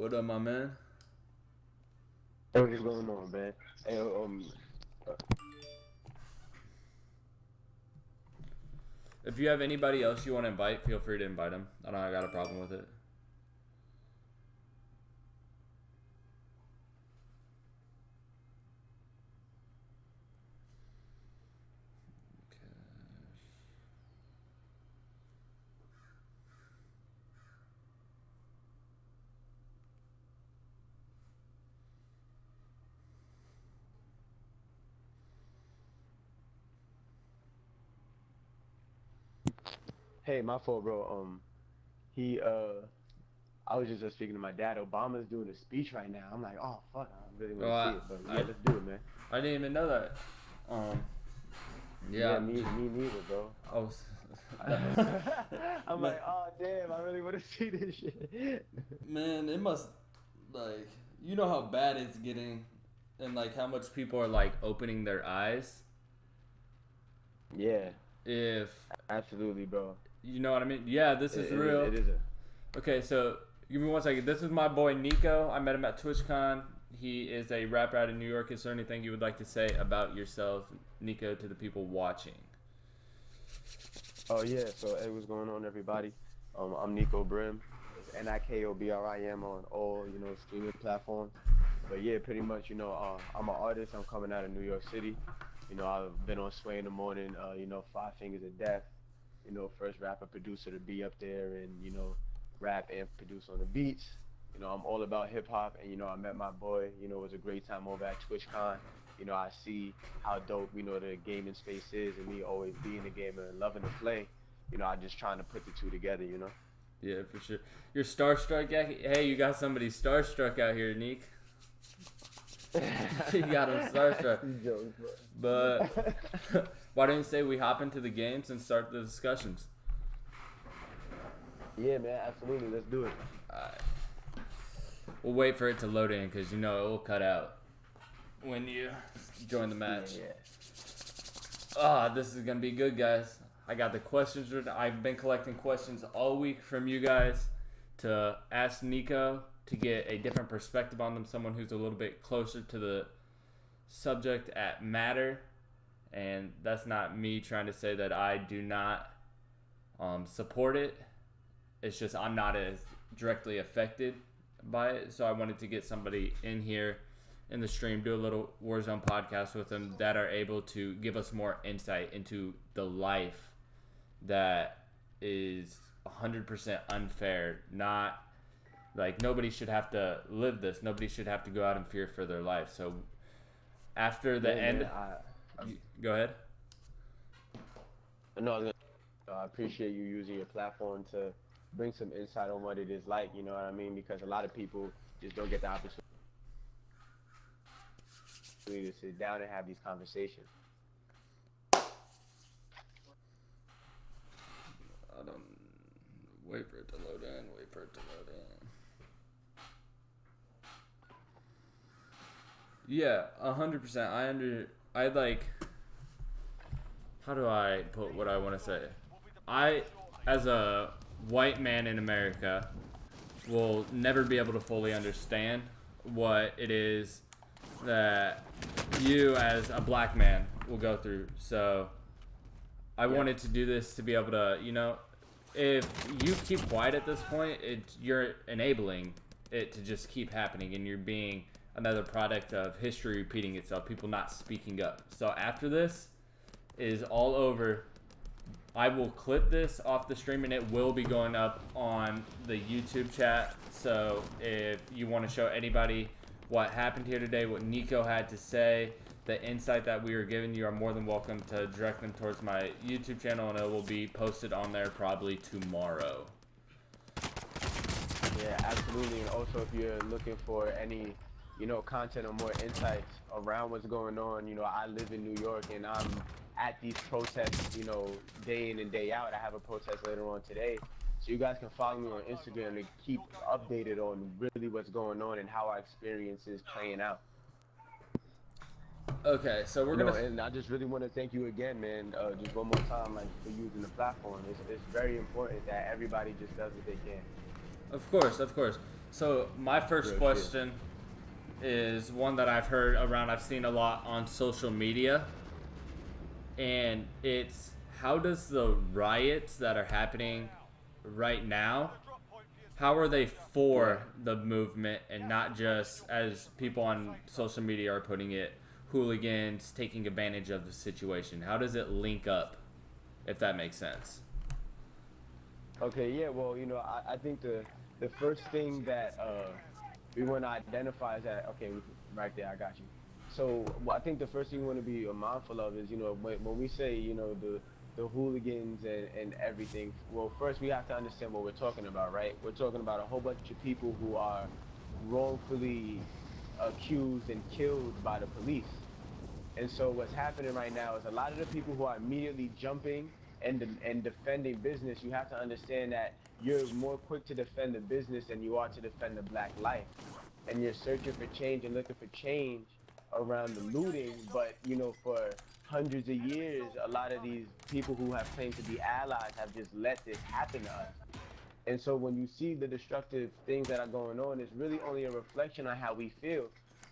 What up, my man? Hey, what's going on, man? Hey, If you have anybody else you want to invite, feel free to invite them. I don't got a problem with it. hey, my fault, bro. He, I was just speaking to my dad. Obama's doing a speech right now. I'm like, oh fuck, I really want Well, to see it, but yeah, let's do it, man. I didn't even know that. Um, yeah, Yeah, me neither, bro. I was. I'm like, oh damn, I really want to see this shit. Man, it must you know how bad it's getting, and like how much people are like opening their eyes. Yeah, If absolutely, bro. you know what I mean. Yeah, this is real. It is a. Okay, so give me 1 second. This is my boy Nico. I met him at TwitchCon. He is a rapper out of New York. Is there anything you would like to say about yourself, Nico, to the people watching? Oh yeah, so hey, what's going on, everybody? I'm Nico Brim. It's NIKOBRIM on all streaming platforms. But yeah, pretty much, I'm an artist. I'm coming out of New York City. I've been on Sway in the Morning. Five Fingers of Death. First rapper producer to be up there and rap and produce on the beats. I'm all about hip hop, and I met my boy. It was a great time over at TwitchCon. I see how dope the gaming space is, and me always being a gamer and loving to play. I'm just trying to put the two together. Yeah, for sure. You're starstruck. Hey, you got somebody starstruck out here, Neek. You got him starstruck. But why don't you say we hop into the games and start the discussions? Yeah, man, absolutely. Let's do it. We'll wait for it to load in because it will cut out when you join the match. Yeah. This is gonna be good, guys. I got the questions written. I've been collecting questions all week from you guys to ask Nico to get a different perspective on them, someone who's a little bit closer to the subject at matter. And that's not me trying to say that I do not support it. It's just I'm not as directly affected by it. So I wanted to get somebody in here in the stream, do a little Warzone podcast with them that are able to give us more insight into the life that is 100% unfair. Not like nobody should have to live this. Nobody should have to go out and fear for their life. So after the end, go ahead. No, I appreciate you using your platform to bring some insight on what it is like. You know what I mean? Because a lot of people just don't get the opportunity to sit down and have these conversations. I don't wait for it to load in. Wait for it to load in. Yeah, 100%. I like. How do I put what I want to say? I, as a white man in America, will never be able to fully understand what it is that you, as a black man, will go through. So I wanted to do this to be able to, if you keep quiet at this point, you're enabling it to just keep happening, and you're being another product of history repeating itself, people not speaking up. So after this is all over, I will clip this off the stream and it will be going up on the YouTube chat. So if you want to show anybody what happened here today, what Nico had to say, the insight that we were giving, you are more than welcome to direct them towards my YouTube channel, and it will be posted on there probably tomorrow. Yeah, absolutely. And also, if you're looking for any, content or more insights around what's going on, I live in New York and I'm at these protests, day in and day out. I have a protest later on today. So you guys can follow me on Instagram to keep updated on really what's going on and how our experience is playing out. Okay, so we're gonna. And I just really want to thank you again, man. Just one more time, like for using the platform. It's very important that everybody just does what they can. Of course, of course. So my first Real shit. question is one that I've heard around. I've seen a lot on social media, and it's how does the riots that are happening right now, how are they for the movement and not just, as people on social media are putting it, hooligans taking advantage of the situation? How does it link up, if that makes sense? Okay, yeah, well, I think the first thing that we want to identify is that, okay, right there, I got you. So I think the first thing you want to be mindful of is, when we say, the hooligans and everything, well, first we have to understand what we're talking about, right? We're talking about a whole bunch of people who are wrongfully accused and killed by the police. And so what's happening right now is a lot of the people who are immediately jumping and defending business, you have to understand that you're more quick to defend the business than you are to defend the black life. And you're searching for change and looking for change around the looting, but for hundreds of years, a lot of these people who have claimed to be allies have just let this happen to us. And so when you see the destructive things that are going on, it's really only a reflection on how we feel.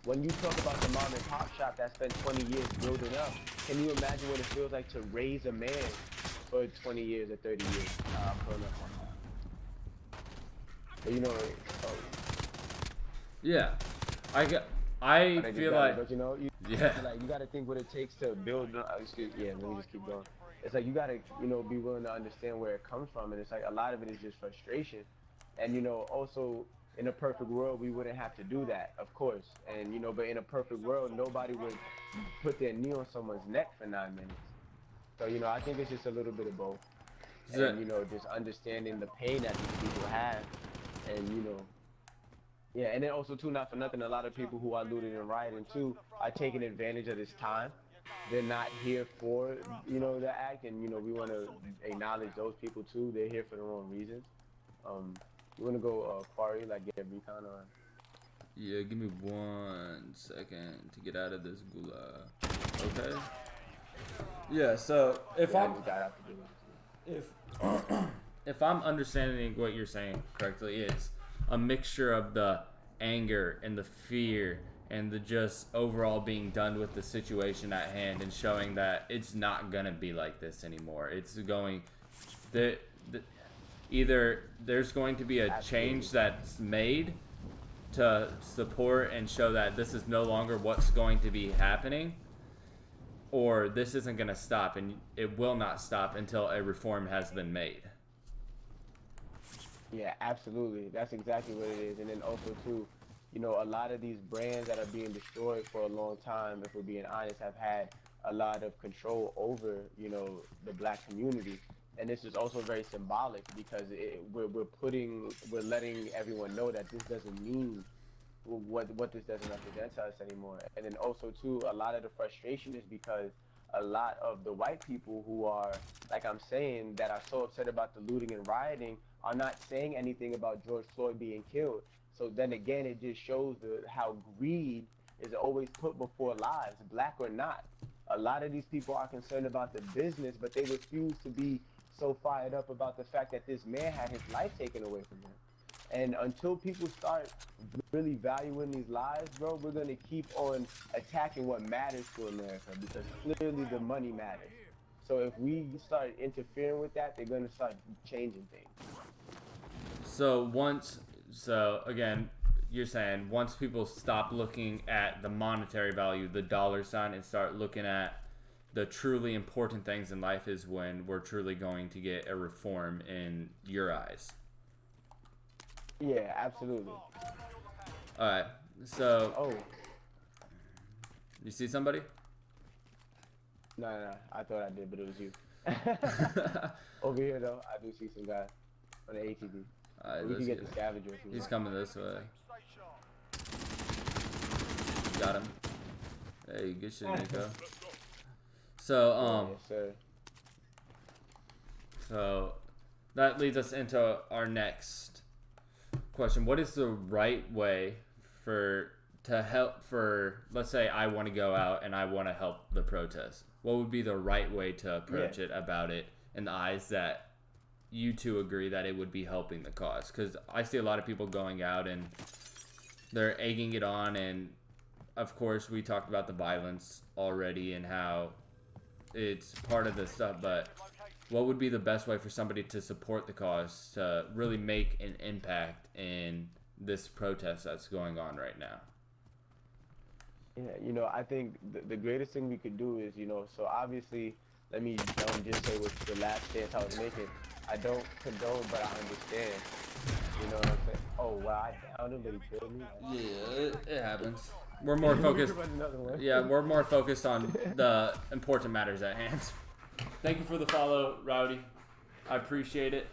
When you talk about the mom and pop shop that spent 20 years building up, can you imagine what it feels like to raise a man for 20 years or 30 years? I'm pulling up on that. But oh, Yeah, I get. I I think feel it's better, like but yeah, you got to think what it takes to build. Yeah, let me just keep going. It's like you got to, be willing to understand where it comes from, and it's like a lot of it is just frustration, and also in a perfect world we wouldn't have to do that, of course, and but in a perfect world nobody would put their knee on someone's neck for 9 minutes. So I think it's just a little bit of both, so- and just understanding the pain that these people have, and yeah, and then also too, not for nothing, a lot of people who are looting and rioting too are taking advantage of this time. They're not here for the act, and we want to acknowledge those people too. They're here for their own reasons. You want to go Quarry, like get recon or? yeah. Give me 1 second to get out of this gulag. Okay. Yeah. So if Yeah, I I'm just got out to do if if I'm understanding what you're saying correctly, it's a mixture of the anger and the fear and the just overall being done with the situation at hand and showing that it's not gonna be like this anymore. It's going the either there's going to be a Absolutely. change that's made to support and show that this is no longer what's going to be happening, or this isn't going to stop, and it will not stop until a reform has been made. Yeah, absolutely. That's exactly what it is. And then also too, a lot of these brands that are being destroyed for a long time, if we're being honest, have had a lot of control over, the black community. And this is also very symbolic because we're letting everyone know that this doesn't mean what this doesn't represent to us anymore. And then also too, a lot of the frustration is because a lot of the white people who are, like I'm saying, that are so upset about the looting and rioting are not saying anything about George Floyd being killed. So then again, it just shows how greed is always put before lives, black or not. A lot of these people are concerned about the business, but they refuse to be so fired up about the fact that this man had his life taken away from him. And until people start really valuing these lives, bro, we're gonna keep on attacking what matters to America because clearly the money matters. So if we start interfering with that, they're gonna start changing things. So again, you're saying once people stop looking at the monetary value, the dollar sign, and start looking at the truly important things in life is when we're truly going to get a reform in your eyes. Yeah, absolutely. All right. So Oh, you see somebody? no, I thought I did, but it was you. Over here though, I do see some guy on the ATV. All right, We let's can get get the it. scavenger if you He's want. coming this way. Got him. Hey, good shit, Nico. So Yes, sir. so that leads us into our next question. What is the right way to help for, let's say I want to go out and I want to help the protest? What would be the right way to approach it about it in the eyes that you two agree that it would be helping the cause? Because I see a lot of people going out and they're egging it on, and of course we talked about the violence already and how it's part of the stuff, but what would be the best way for somebody to support the cause, to really make an impact in this protest that's going on right now? Yeah, I think the greatest thing we could do is, so obviously, let me just say what's the last stance I was making. I don't condone, but I understand. You know what I'm saying? Oh, wow, I downed him, but he killed me. Yeah, it happens. We're more focused. Yeah, we're more focused on the important matters at hand. Thank you for the follow, Rowdy. I appreciate it.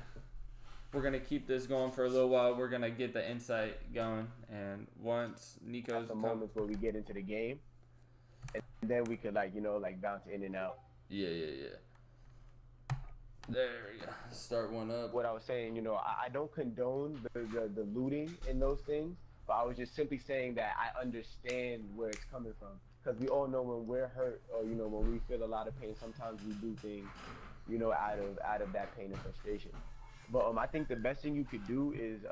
We're going to keep this going for a little while. We're going to get the insight going. And once Nico's... the moments where we get into the game. And then we could, bounce in and out. Yeah. There we go. Start one up. What I was saying, I don't condone the looting in those things. But I was just simply saying that I understand where it's coming from. Because we all know when we're hurt or, when we feel a lot of pain, sometimes we do things, out of that pain and frustration. But I think the best thing you could do is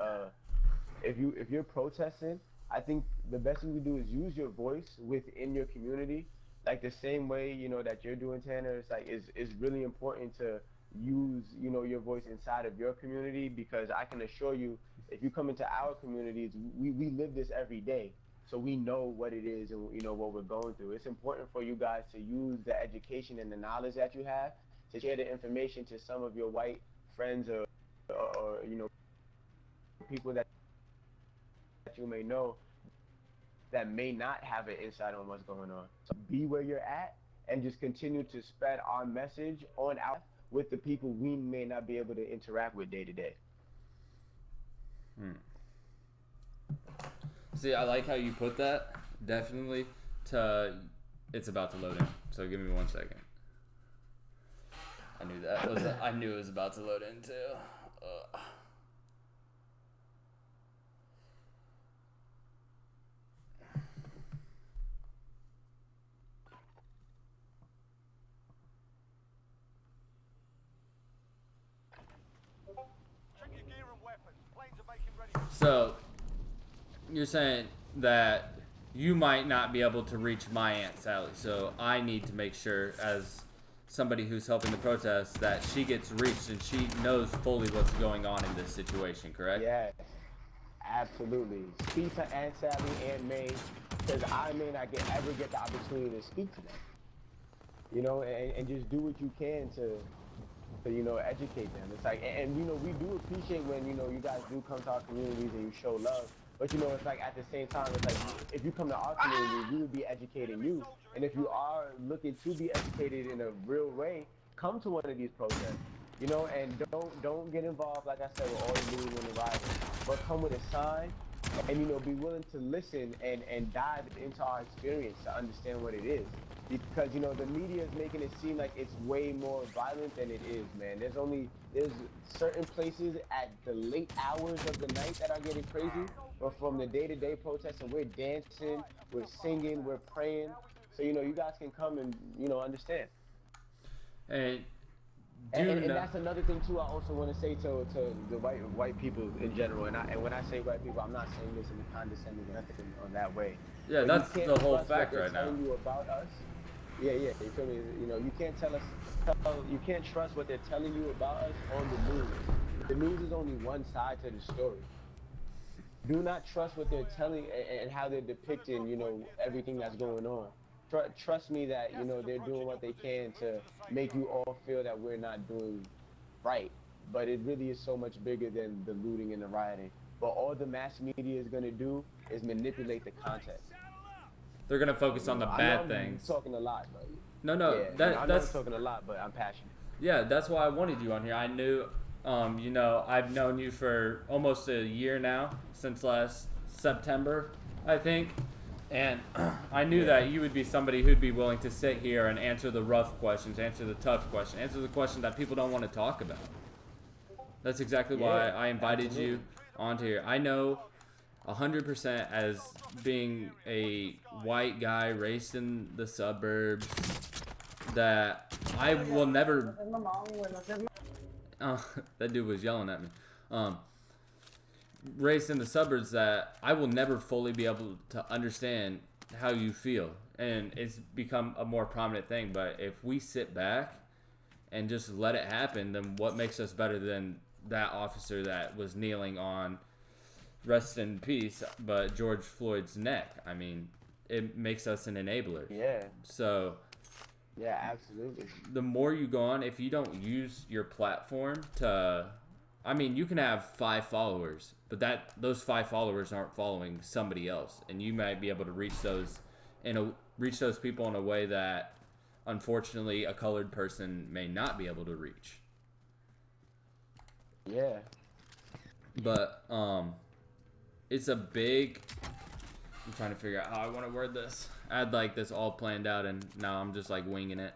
if you're protesting, I think the best thing you do is use your voice within your community, like the same way that you're doing, Tanner. It's like it's really important to use your voice inside of your community, because I can assure you, if you come into our communities, we live this every day, so we know what it is and what we're going through. It's important for you guys to use the education and the knowledge that you have to share the information to some of your white friends or people that you may know that may not have an insight on what's going on. So be where you're at and just continue to spread our message on out with the people we may not be able to interact with day to day. See, I like how you put that. Definitely. It's about to load in, so give me 1 second. I knew it was about to load in too. So, you're saying that you might not be able to reach my Aunt Sally, so I need to make sure, as somebody who's helping the protest, that she gets reached and she knows fully what's going on in this situation, correct? Yes, absolutely. Speak to Aunt Sally and May, because I may not ever get the opportunity to speak to them. And just do what you can to educate them. It's like, and we do appreciate when you guys do come to our communities and you show love. But it's like, at the same time, it's like, if you come to our community, we would be educating you. And if you are looking to be educated in a real way, come to one of these protests. And don't get involved, like I said, with all the looting and the rioting. But come with a sign and be willing to listen and dive into our experience to understand what it is. Because the media is making it seem like it's way more violent than it is, man. There's certain places at the late hours of the night that are getting crazy, but from the day-to-day protests, and we're dancing, we're singing, we're praying, so you guys can come and understand. And that's another thing too. I also want to say to the white people in general, and when I say white people, I'm not saying this in a condescending or anything on that way. Yeah, but that's the whole fact right now. You about us. Yeah, you feel me? You can't you can't trust what they're telling you about us on the news. The news is only one side to the story. Do not trust what they're telling and how they're depicting, everything that's going on. Trust me that, they're doing what they can to make you all feel that we're not doing right. But it really is so much bigger than the looting and the rioting. But all the mass media is going to do is manipulate the context. They're going to focus on the bad things. I'm talking a lot, but No, yeah, I'm talking a lot, but I'm passionate. Yeah, that's why I wanted you on here. I knew, I've known you for almost a year now, since last September, I think. And I knew that you would be somebody who'd be willing to sit here and answer the rough questions, answer the tough questions, answer the question that people don't want to talk about. That's exactly why I invited you onto here. I know 100% as being a white guy raised in the suburbs that I will never that dude was yelling at me. Raised in the suburbs, that I will never fully be able to understand how you feel, and it's become a more prominent thing. But if we sit back and just let it happen, then what makes us better than that officer that was kneeling on, rest in peace, but George Floyd's neck? I mean, it makes us an enabler. Yeah. So Yeah, absolutely. the more you go on, if you don't use your platform to, I mean, you can have 5 followers, but those 5 followers aren't following somebody else, and you might be able to reach those people in a way that, unfortunately, a colored person may not be able to reach. Yeah. But it's a big. I'm trying to figure out how I want to word this. I had like this all planned out, and now I'm just like winging it.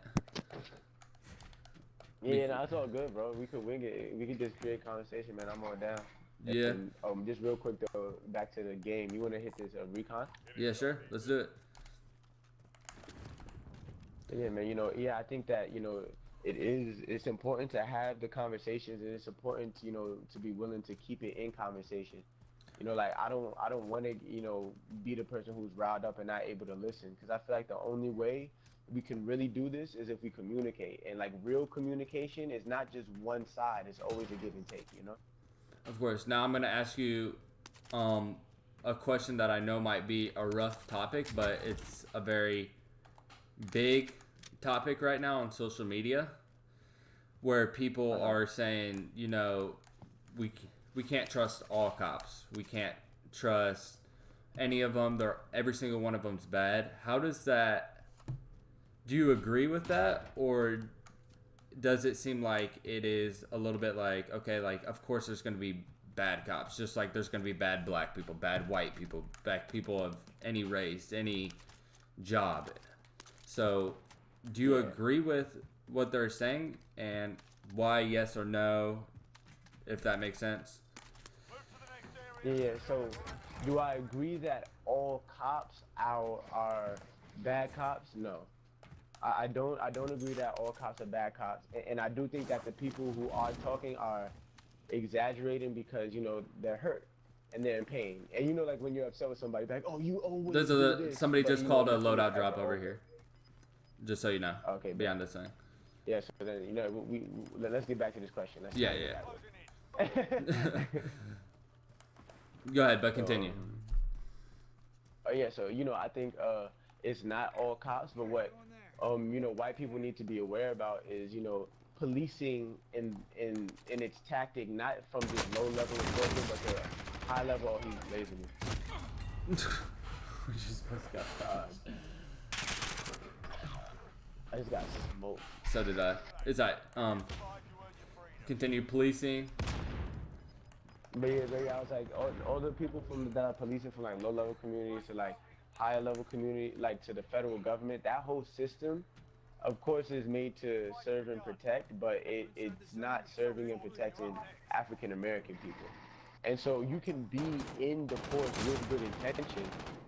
Yeah, no, it's all good, bro. We could wing it. We could just create conversation, man. I'm all down. Yeah. And, just real quick though, back to the game. You want to hit this recon? Yeah, sure. Let's do it. Yeah, man. I think that it's important to have the conversations, and it's important to be willing to keep it in conversation. Like I don't want to be the person who's riled up and not able to listen, because I feel like the only way we can really do this is if we communicate, and like real communication is not just one side, it's always a give and take. Of course. Now I'm gonna ask you a question that I know might be a rough topic, but it's a very big topic right now on social media, where people are saying, we can't trust all cops. We can't trust any of them. Every single one of them's bad. How does that? Do you agree with that, or does it seem like it is a little bit like, okay, like of course there's going to be bad cops, just like there's going to be bad black people, bad white people, bad people of any race, any job. So, do you agree with what they're saying, and why? Yes or no, if that makes sense. Yeah, so do I agree that all cops are bad cops? No. I don't agree that all cops are bad cops. And I do think that the people who are talking are exaggerating because, they're hurt and they're in pain. And like when you're upset with somebody, like, oh, you always do this. Somebody just called a loadout drop over here. Just so you know. Okay. Beyond this thing. Yeah, so then, we let's get back to this question. Yeah. Go ahead, but continue. So I think it's not all cops, but what white people need to be aware about is policing in its tactic, not from just low level enforcement, but to high level. Oh, he's blazing me. We just got dodged. I just got smoked. So did I. Is that continue policing? But yeah, I was like, all the people that are policing from like low level communities to like higher level community, like to the federal government, that whole system, of course, is made to serve and protect, but it's not serving and protecting African American people. And so you can be in the force with good intention,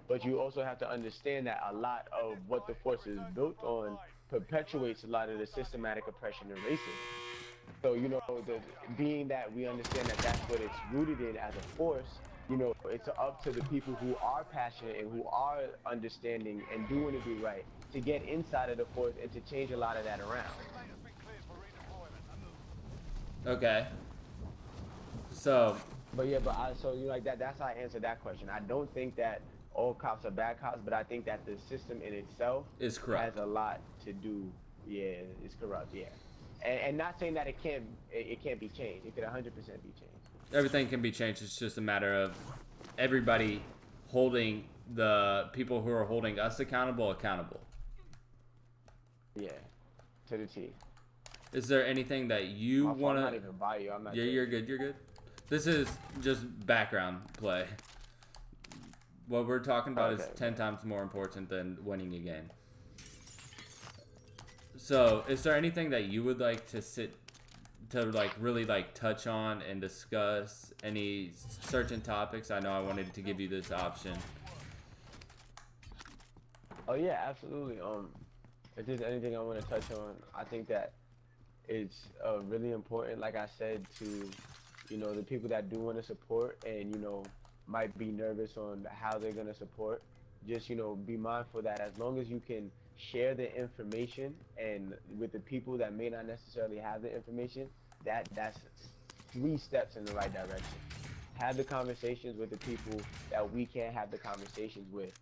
but you also have to understand that a lot of what the force is built on perpetuates a lot of the systematic oppression and racism. So, being that we understand that that's what it's rooted in as a force, it's up to the people who are passionate and who are understanding and doing to do right to get inside of the force and to change a lot of that around. Okay. So. But that's how I answer that question. I don't think that all cops are bad cops, but I think that the system in itself is corrupt. Has a lot to do. Yeah, it's corrupt. Yeah. And not saying that it can't be changed. It could 100% be changed. Everything can be changed. It's just a matter of everybody holding the people who are holding us accountable. Yeah, to the T. Is there anything that you want to? I'm not even by you. I'm not. Yeah, you're good. This is just background play. What we're talking about is 10 times more important than winning a game. So, is there anything that you would like to really touch on and discuss? Any certain topics? I know I wanted to give you this option. Oh yeah, absolutely. If there's anything I want to touch on, I think that it's really important, like I said, to the people that do want to support and might be nervous on how they're gonna support. Just be mindful that as long as you can share the information and with the people that may not necessarily have the information, that's 3 steps in the right direction. Have the conversations with the people that we can't have the conversations with,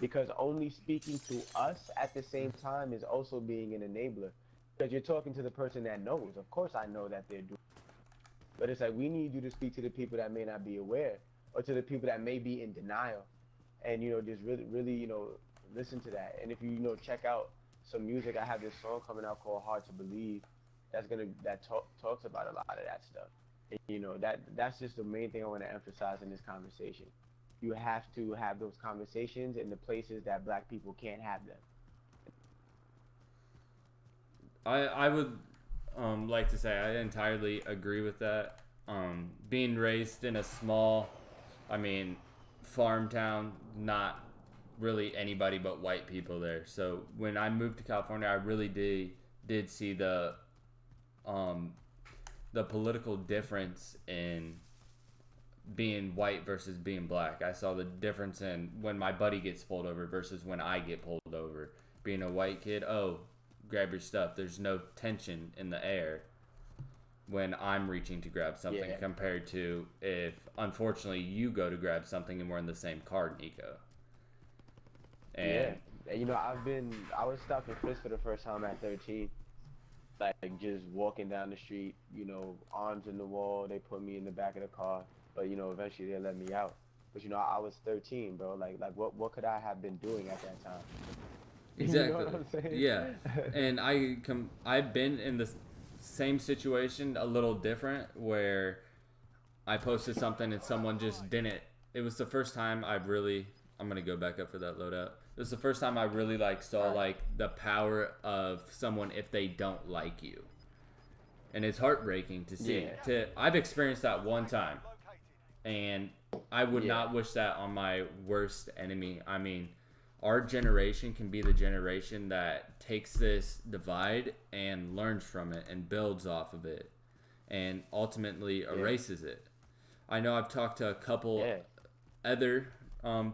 because only speaking to us at the same time is also being an enabler, because you're talking to the person that knows. Of course I know that they're doing, but it's like we need you to speak to the people that may not be aware, or to the people that may be in denial, and just really listen to that. And if you check out some music, I have this song coming out called Hard to Believe, that talks about a lot of that stuff. And that's just the main thing I want to emphasize in this conversation. You have to have those conversations in the places that black people can't have them. I would like to say I entirely agree with that. Being raised in a small, I mean, farm town, not really anybody but white people there. So when I moved to California, I really did see um, the political difference in being white versus being black. I saw the difference in when my buddy gets pulled over versus when I get pulled over. Being a white kid, oh, grab your stuff. There's no tension in the air when I'm reaching to grab something, Yeah. compared to if, unfortunately, you go to grab something and we're in the same car, Nico. Yeah. And And, I was stopped and frisked for the first time at 13. Like just walking down the street, arms in the wall. They put me in the back of the car, but eventually they let me out. But I was 13, bro. Like what could I have been doing at that time? You know exactly, what I'm saying? yeah. And I've been in the same situation, a little different, where I posted something and someone just didn't. It was the first time I really. I'm gonna go back up for that loadout. It was the first time I really saw All right. the power of someone if they don't like you, and it's heartbreaking to see. Yeah. I've experienced that one time, and I would Yeah. not wish that on my worst enemy. I mean, our generation can be the generation that takes this divide and learns from it and builds off of it, and ultimately Yeah. erases it. I know I've talked to a couple Yeah. other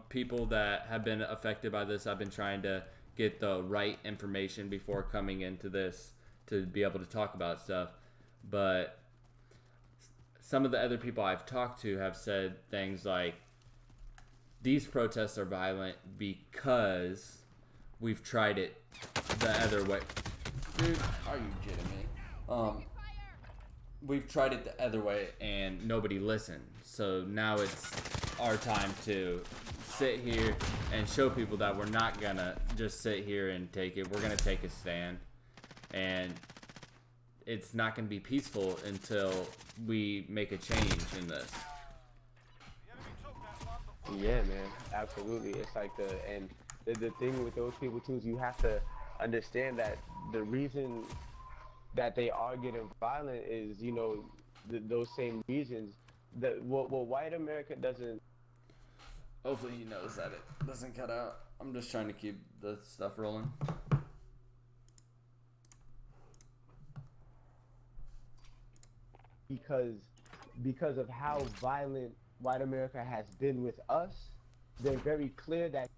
people that have been affected by this. I've been trying to get the right information before coming into this to be able to talk about stuff. But some of the other people I've talked to have said things like, these protests are violent because we've tried it the other way. Dude, are you kidding me? We've tried it the other way and nobody listened. So now it's our time to sit here and show people that we're not gonna just sit here and take it. We're gonna take a stand, and it's not gonna be peaceful until we make a change in this. Yeah, man. Absolutely. It's like the thing with those people too is you have to understand that the reason that they are getting violent is those same reasons that what white America doesn't. Hopefully he knows that it doesn't cut out. I'm just trying to keep the stuff rolling. because because of how violent white America has been with us, they're very clear that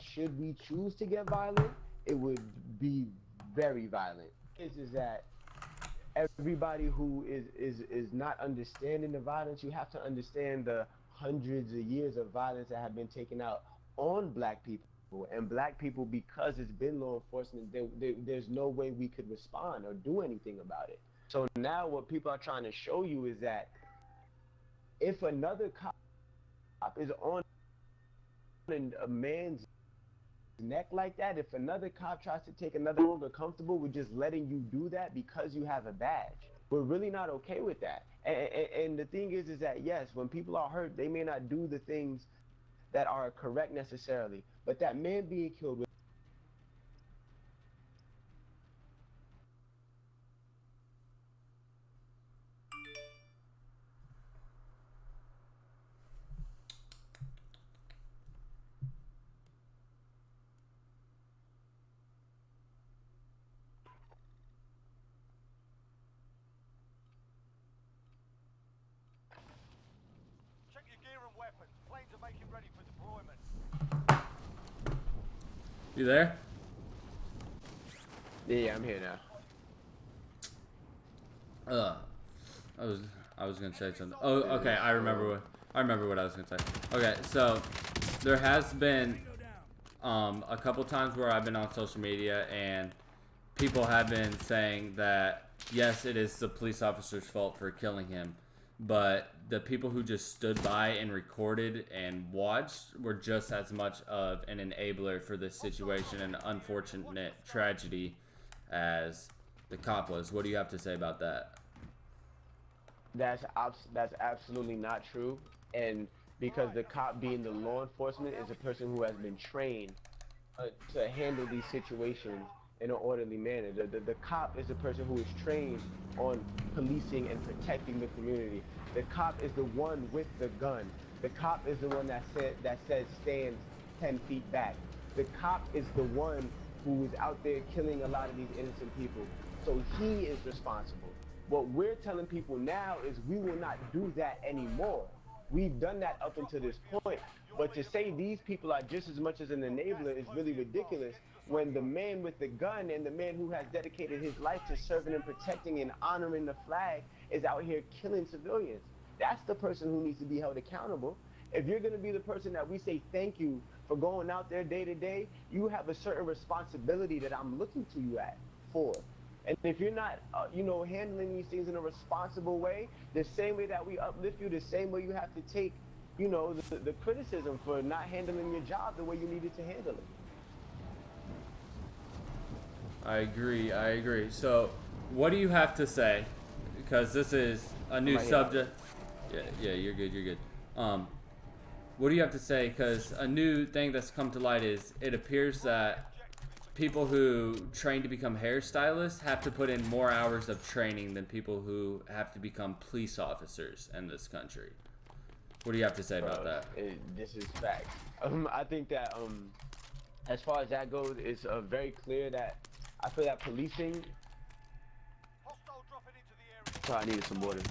should we choose to get violent, it would be very violent. Is that everybody who is not understanding the violence, you have to understand the hundreds of years of violence that have been taken out on black people. And black people, because it's been law enforcement, there's no way we could respond or do anything about it. So now what people are trying to show you is that if another cop is on a man's neck like that, if another cop tries to take another longer comfortable with just letting you do that because you have a badge, we're really not okay with that. And the thing is that yes, when people are hurt, they may not do the things that are correct necessarily, but that man being killed You there? Yeah, I'm here now. Uh, I was gonna say something. Oh, okay. I remember what I was gonna say. Okay, so there has been a couple times where I've been on social media and people have been saying that yes, it is the police officer's fault for killing him, but the people who just stood by and recorded and watched were just as much of an enabler for this situation and unfortunate tragedy as the cop was. What do you have to say about that? That's absolutely not true, and because the cop being the law enforcement is a person who has been trained to handle these situations in an orderly manner. The cop is the person who is trained on policing and protecting the community. The cop is the one with the gun. The cop is the one that says stand 10 feet back. The cop is the one who is out there killing a lot of these innocent people. So he is responsible. What we're telling people now is we will not do that anymore. We've done that up until this point. But to say these people are just as much as an enabler is really ridiculous when the man with the gun and the man who has dedicated his life to serving and protecting and honoring the flag is out here killing civilians. That's the person who needs to be held accountable. If you're going to be the person that we say thank you for going out there day to day, you have a certain responsibility that I'm looking to you at for. And if you're not, handling these things in a responsible way, the same way that we uplift you, the same way you have to take, the criticism for not handling your job the way you needed to handle it. I agree. So, what do you have to say? Because this is a new subject. Yeah, you're good. What do you have to say? Because a new thing that's come to light is it appears that people who train to become hairstylists have to put in more hours of training than people who have to become police officers in this country. What do you have to say about that? This is fact. I think that as far as that goes, it's very clear that I feel that policing. Sorry, I needed some water.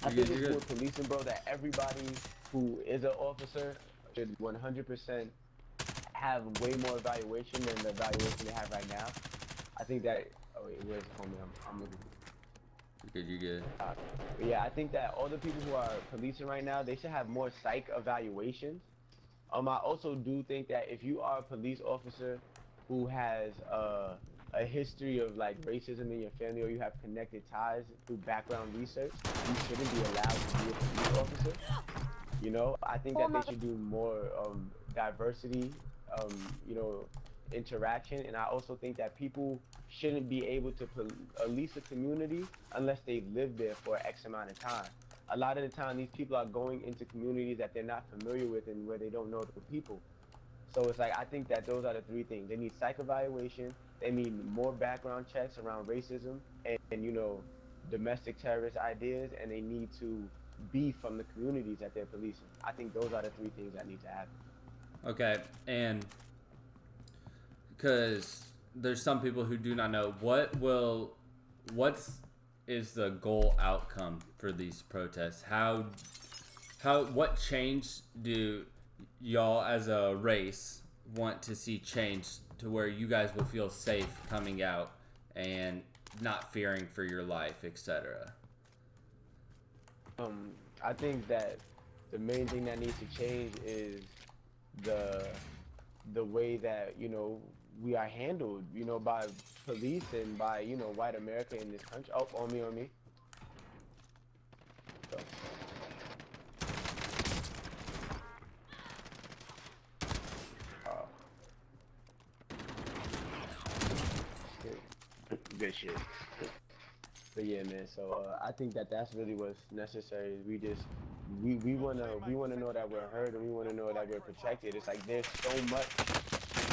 I think it's with policing, bro, that everybody who is an officer should 100% have way more evaluation than the evaluation they have right now. I think that. Oh wait, where's the homie? I'm looking. You good. Yeah, I think that all the people who are policing right now, they should have more psych evaluations. I also do think that if you are a police officer who has a history of like racism in your family or you have connected ties through background research, you shouldn't be allowed to be a police officer. I think that they should do more diversity, interaction, and I also think that people shouldn't be able to police a community unless they've lived there for X amount of time. A lot of the time, these people are going into communities that they're not familiar with and where they don't know the people. So it's like I think that those are the three things. They need psych evaluation. They need more background checks around racism and domestic terrorist ideas, and they need to be from the communities that they're policing. I think those are the three things that need to happen. Okay, and because there's some people who do not know what is the goal outcome for these protests. What change do y'all as a race want to see change to where you guys will feel safe coming out and not fearing for your life, etc.? I think that the main thing that needs to change is the way that we are handled, by police and by white America in this country. Oh, on me. So. Good shit. But yeah, man. So I think that that's really what's necessary. We wanna know that we're heard and we wanna know that we're protected. It's like there's so much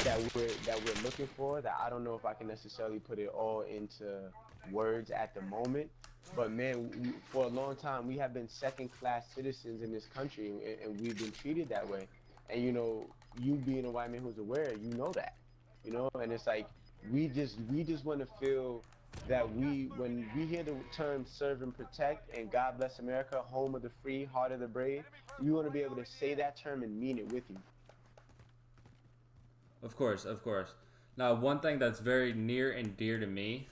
that we're looking for that I don't know if I can necessarily put it all into words at the moment. But man, for a long time we have been second-class citizens in this country, and we've been treated that way. And you being a white man who's aware, you know that, and it's like we just want to feel that when we hear the term serve and protect and God bless America, home of the free, heart of the brave, we want to be able to say that term and mean it with you. Of course, of course. Now, one thing that's very near and dear to me,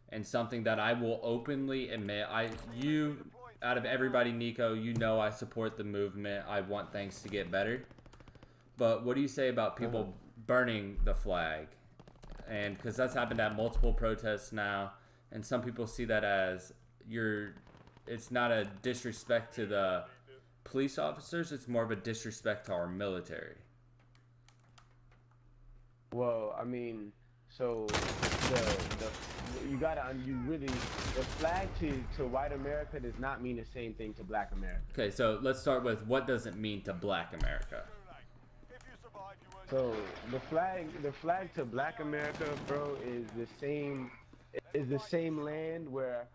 and something that I will openly admit, out of everybody, Nico, you know I support the movement. I want things to get better. But what do you say about people burning the flag? And because that's happened at multiple protests now, and some people see that as it's not a disrespect to the police officers, it's more of a disrespect to our military. Well, I mean, so the flag to white America does not mean the same thing to black America. Okay, so let's start with what does it mean to black America? So the flag to black America, bro, is the same land where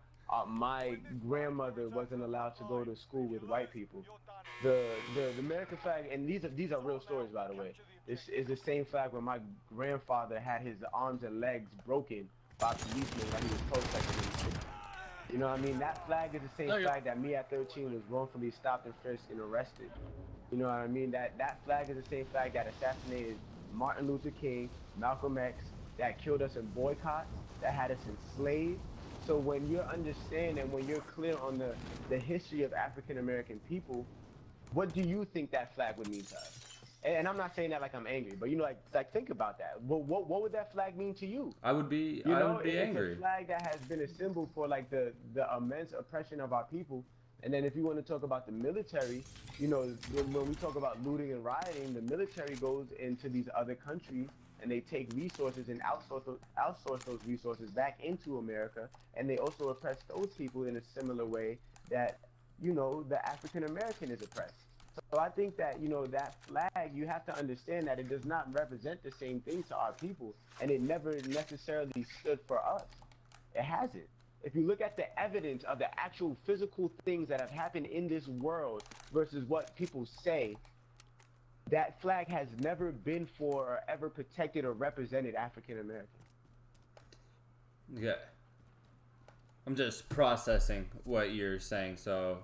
my grandmother wasn't allowed to go to school with white people. The American flag, and these are real stories, by the way. This is the same flag where my grandfather had his arms and legs broken by policemen when he was protesting. You know what I mean? That flag is the same flag that me at 13 was wrongfully stopped and frisked and arrested. You know what I mean? That flag is the same flag that assassinated Martin Luther King, Malcolm X, that killed us in boycotts, that had us enslaved. So when you understand and when you're clear on the history of African American people, what do you think that flag would mean to us? And I'm not saying that like I'm angry, but you know, like think about that. What would that flag mean to you? I would be angry. It's a flag that has been a symbol for like the immense oppression of our people. And then if you want to talk about the military, you know, when we talk about looting and rioting, the military goes into these other countries and they take resources and outsource those resources back into America, and they also oppress those people in a similar way that, you know, the African American is oppressed. So I think that, you know, that flag, you have to understand that it does not represent the same thing to our people, and it never necessarily stood for us. It hasn't. If you look at the evidence of the actual physical things that have happened in this world versus what people say, that flag has never been for or ever protected or represented African American. Yeah. I'm just processing what you're saying, so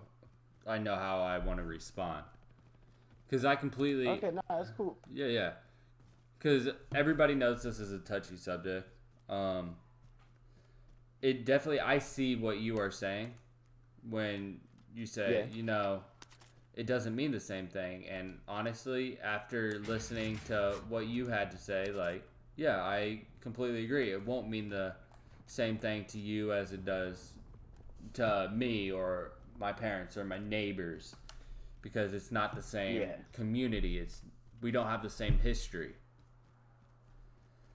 I know how I want to respond. Because I completely... Okay, no, that's cool. Yeah. Because everybody knows this is a touchy subject. It definitely... I see what you are saying when you say, you know, it doesn't mean the same thing. And honestly, after listening to what you had to say, like, yeah, I completely agree. It won't mean the same thing to you as it does to me or my parents or my neighbors, because it's not the same community. We don't have the same history.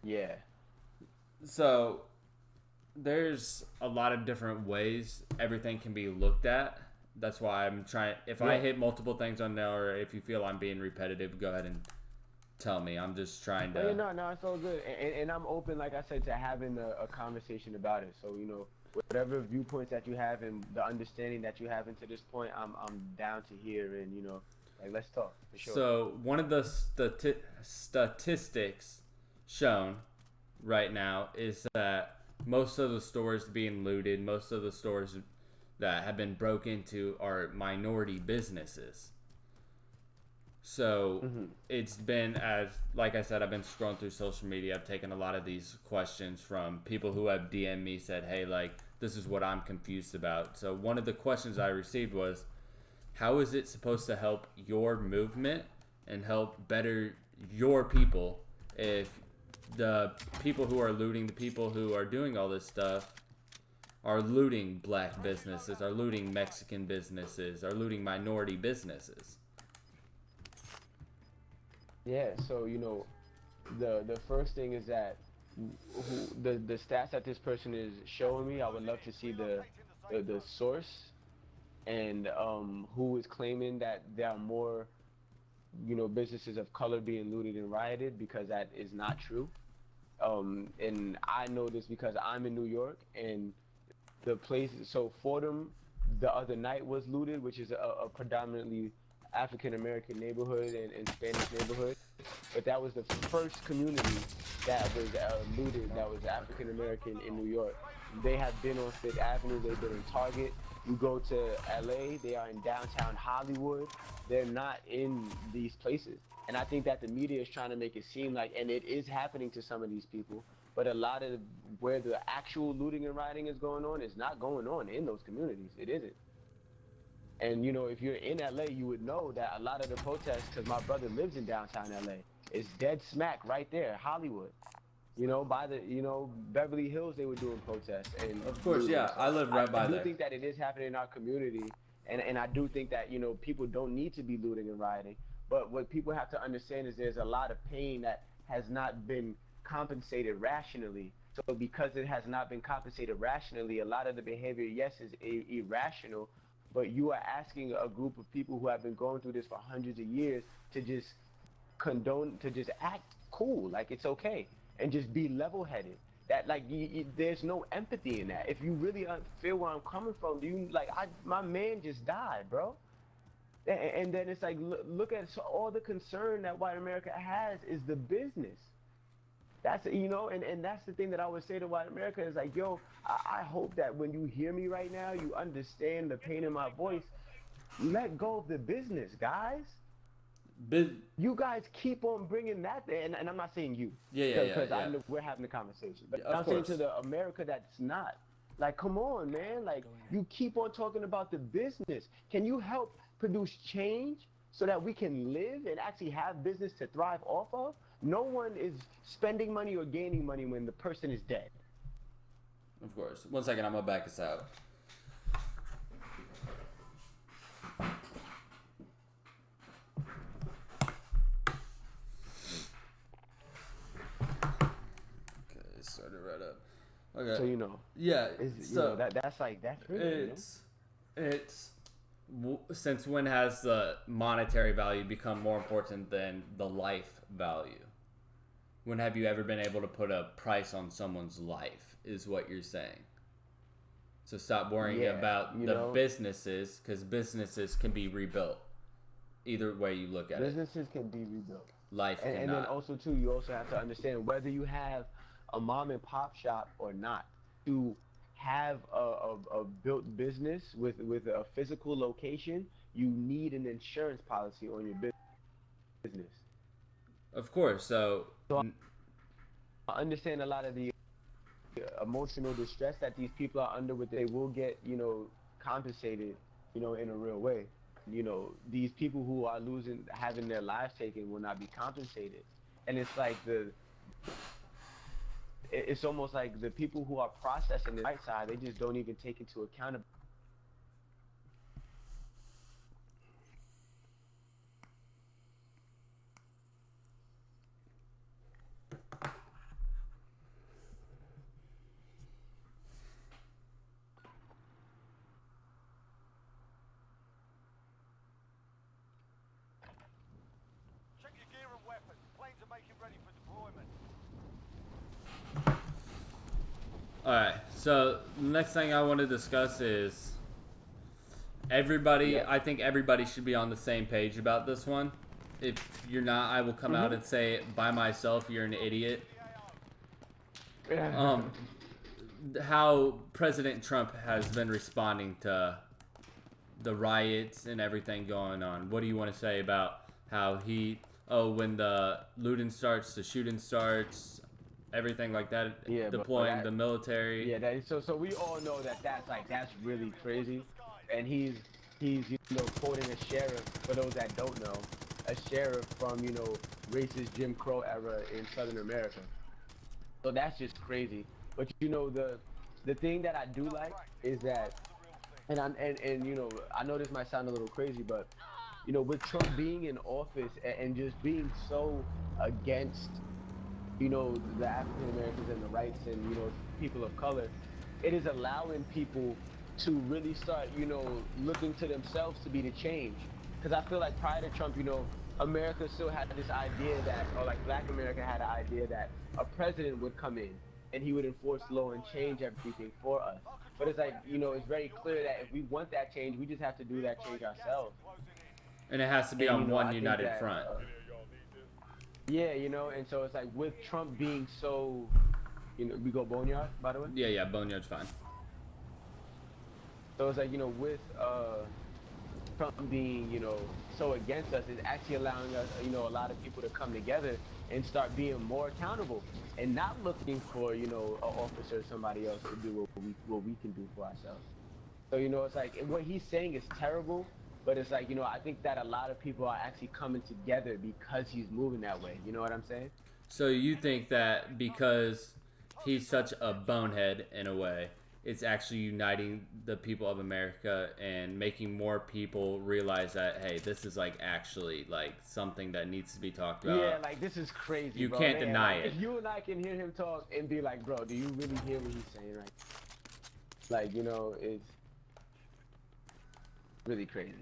Yeah. So there's a lot of different ways everything can be looked at. That's why I'm trying. If I hit multiple things on there, or if you feel I'm being repetitive, go ahead and tell me. I'm just trying to. No, it's all good, and I'm open, like I said, to having a conversation about it. So, you know, whatever viewpoints that you have and the understanding that you have into this point, I'm down to hear, and, you know, like, let's talk for sure. So one of the statistics shown right now is that most of the stores being looted, most of the stores that have been broke into are minority businesses. So it's been, as like I said, I've been scrolling through social media. I've taken a lot of these questions from people who have DM'd me, said, hey, like, this is what I'm confused about. So one of the questions I received was, how is it supposed to help your movement and help better your people if the people who are looting, the people who are doing all this stuff, are looting black businesses, are looting Mexican businesses, are looting minority businesses? Yeah, so, you know, the first thing is that the stats that this person is showing me, I would love to see the source and who is claiming that there are more, you know, businesses of color being looted and rioted, because that is not true. And I know this because I'm in New York, and the place, so Fordham the other night was looted, which is a predominantly African American neighborhood and Spanish neighborhood, but that was the first community that was looted that was African American in New York. they have been on Fifth Avenue, they've been in Target. You go to LA, they are in downtown Hollywood. They're not in these places. And I think that the media is trying to make it seem like, and it is happening to some of these people, but a lot of where the actual looting and rioting is going on is not going on in those communities. It isn't. And you know, if you're in LA, you would know that a lot of the protests, because my brother lives in downtown LA, is dead smack right there, Hollywood. You know, by the Beverly Hills, they were doing protests and Of course, looting. yeah. So I live right by I do there. think that it is happening in our community, and I do think that people don't need to be looting and rioting. But what people have to understand is there's a lot of pain that has not been compensated rationally. So because it has not been compensated rationally, a lot of the behavior, yes, is irrational, but you are asking a group of people who have been going through this for hundreds of years to just condone, to just act cool, like it's okay, and just be level-headed. That like there's no empathy in that. If you really feel where I'm coming from, do you like my man just died, bro? And then it's like look at all the concern that white America has is the business. That's and that's the thing that I would say to white America is like, yo, I hope that when you hear me right now, you understand the pain in my voice. Let go of the business, guys. You guys keep on bringing that there, and I'm not saying you, because I know we're having a conversation, but Yeah, I'm saying to the America that's not. Like, come on, man. Like, you keep on talking about the business. Can you help produce change so that we can live and actually have business to thrive off of? No one is spending money or gaining money when the person is dead. Of course. 1 second, I'm gonna back us out. Okay, started right up. Okay. So Yeah. So that's really, it's since when has the monetary value become more important than the life value? When have you ever been able to put a price on someone's life, is what you're saying. So stop worrying about the businesses, because businesses can be rebuilt. Either way you look at businesses can be rebuilt. Life cannot. And then also, too, you also have to understand whether you have a mom and pop shop or not. To have a built business with a physical location, you need an insurance policy on your business. Of course. So I understand a lot of the emotional distress that these people are under, with they will get compensated in a real way. These people who are having their lives taken will not be compensated, and it's like it's almost like the people who are processing the right side, they just don't even take into account. Check your gear and weapons. Planes are making ready for deployment. Alright, so the next thing I want to discuss is everybody, I think everybody should be on the same page about this one. If you're not, I will come out and say it by myself, you're an idiot. How President Trump has been responding to the riots and everything going on. What do you want to say about how when the looting starts, the shooting starts, everything like that, deploying the military. So we all know that's really crazy, and he's quoting a sheriff, for those that don't know, a sheriff from racist Jim Crow era in Southern America. So that's just crazy. But the thing that I do like is that, and I know this might sound a little crazy, but with Trump being in office and just being so against the African Americans and the rights and people of color, it is allowing people to really start looking to themselves to be the change. Because I feel like prior to Trump, America still had this idea that, or like Black America had an idea that a president would come in and he would enforce law and change everything for us. But it's like it's very clear that if we want that change, we just have to do that change ourselves. And it has to be on one united front. Yeah, and so it's like with Trump being so You know, we go Boneyard, by the way. Yeah, Boneyard's fine. So it's like, you know, with Trump being, you know, so against us, it's actually allowing us, you know, a lot of people to come together and start being more accountable and not looking for, you know, an officer or somebody else to do what we can do for ourselves. So, you know, it's like, and what he's saying is terrible, but it's like, you know, I think that a lot of people are actually coming together because he's moving that way. You know what I'm saying? So you think that because he's such a bonehead in a way, it's actually uniting the people of America and making more people realize that, hey, this is like actually like something that needs to be talked about. Yeah, like this is crazy. You bro. can't Man, deny like, it. If you and I can hear him talk and be like, bro, do you really hear what he's saying? Like, you know, it's really crazy,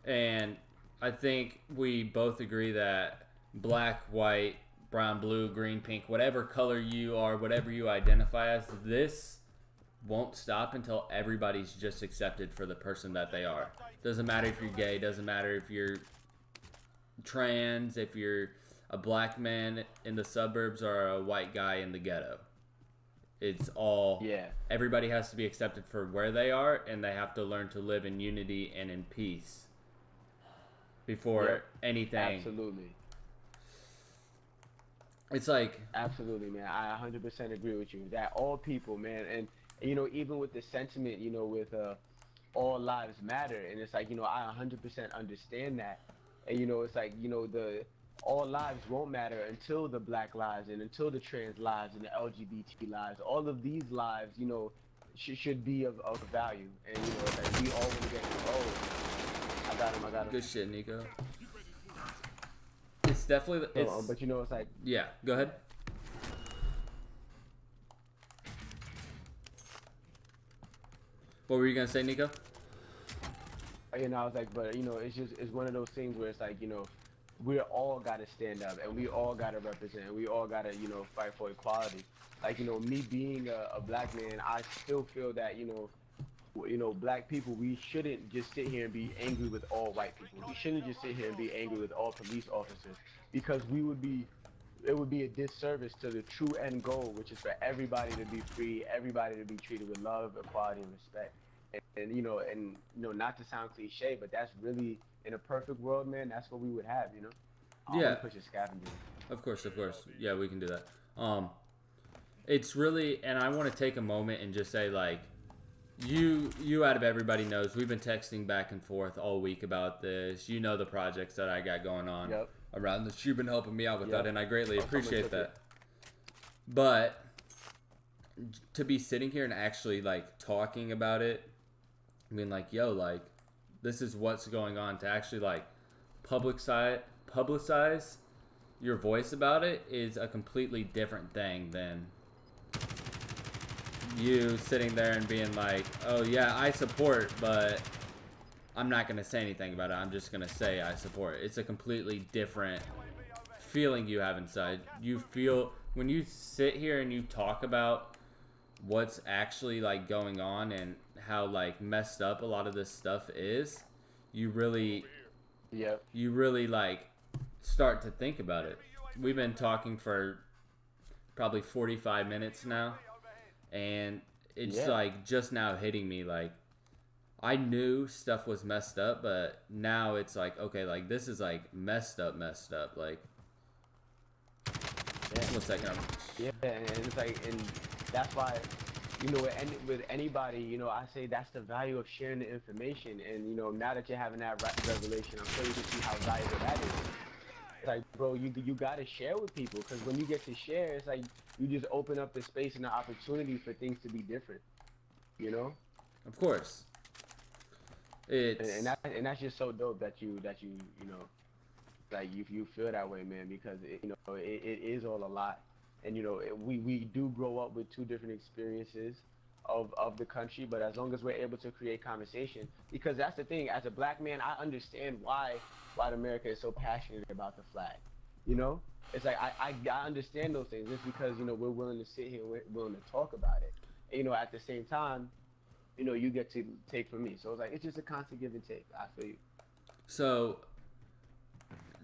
man. And I think we both agree that black, white, brown, blue, green, pink, whatever color you are, whatever you identify as, this won't stop until everybody's just accepted for the person that they are. Doesn't matter if you're gay, doesn't matter if you're trans, if you're a black man in the suburbs or a white guy in the ghetto. It's all, Yeah. everybody has to be accepted for where they are, and they have to learn to live in unity and in peace before Yep. anything. Absolutely. It's like, Absolutely, man. I 100% agree with you. That all people, man, and you know, even with the sentiment, you know, with all lives matter, and it's like, you know, I 100% understand that, and you know, it's like, you know, the all lives won't matter until the black lives and until the trans lives and the LGBT lives. All of these lives, you know, should be of value, and you know, it's like we all want to get. Oh, I got him. good shit, Nico. It's definitely, it's, So, but you know, it's like. yeah, go ahead. What were you gonna say, Nico? You know, I was like, but you know, it's one of those things where it's like, you know, we all gotta stand up and we all gotta represent and we all gotta, you know, fight for equality. Like, you know, me being a black man, I still feel that, you know, black people, we shouldn't just sit here and be angry with all white people. We shouldn't just sit here and be angry with all police officers because it would be a disservice to the true end goal, which is for everybody to be free, everybody to be treated with love, equality, and respect. And you know, not to sound cliche, but that's really in a perfect world, man. That's what we would have, you know. I'm Yeah, gonna push a scavenger. of course. Yeah, we can do that. It's really, and I want to take a moment and just say, like, you out of everybody knows we've been texting back and forth all week about this. You know the projects that I got going on Yep. around this. You've been helping me out with Yep. that, and I greatly Someone appreciate took that. it. But to be sitting here and actually like talking about it, I mean, like, yo, like, this is what's going on, to actually like publicize your voice about it is a completely different thing than you sitting there and being like, oh yeah, I support, but I'm not going to say anything about it. I'm just going to say I support. It's a completely different feeling you have inside. You feel, when you sit here and you talk about what's actually like going on and how like messed up a lot of this stuff is, you really Yep. like start to think about it. We've been talking for probably 45 minutes now, and it's Yeah. like just now hitting me, like, I knew stuff was messed up, but now it's like, okay, like, this is like messed up, like, Yeah. 1 second. Yeah, and it's like, and that's why, you know, with anybody, you know, I say that's the value of sharing the information. And, you know, now that you're having that revelation, I'm sure you can see how valuable that is. It's like, bro, you got to share with people, because when you get to share, it's like you just open up the space and the opportunity for things to be different, you know? Of course. It's... And that's just so dope that you know, like you feel that way, man, because you know it is all a lot, and you know we do grow up with two different experiences of the country, but as long as we're able to create conversation, because that's the thing, as a black man, I understand why white America is so passionate about the flag, you know. It's like I understand those things. It's because, you know, we're willing to sit here, we're willing to talk about it, and, you know, at the same time, you know, you get to take from me, so it's like it's just a constant give and take. I feel you. So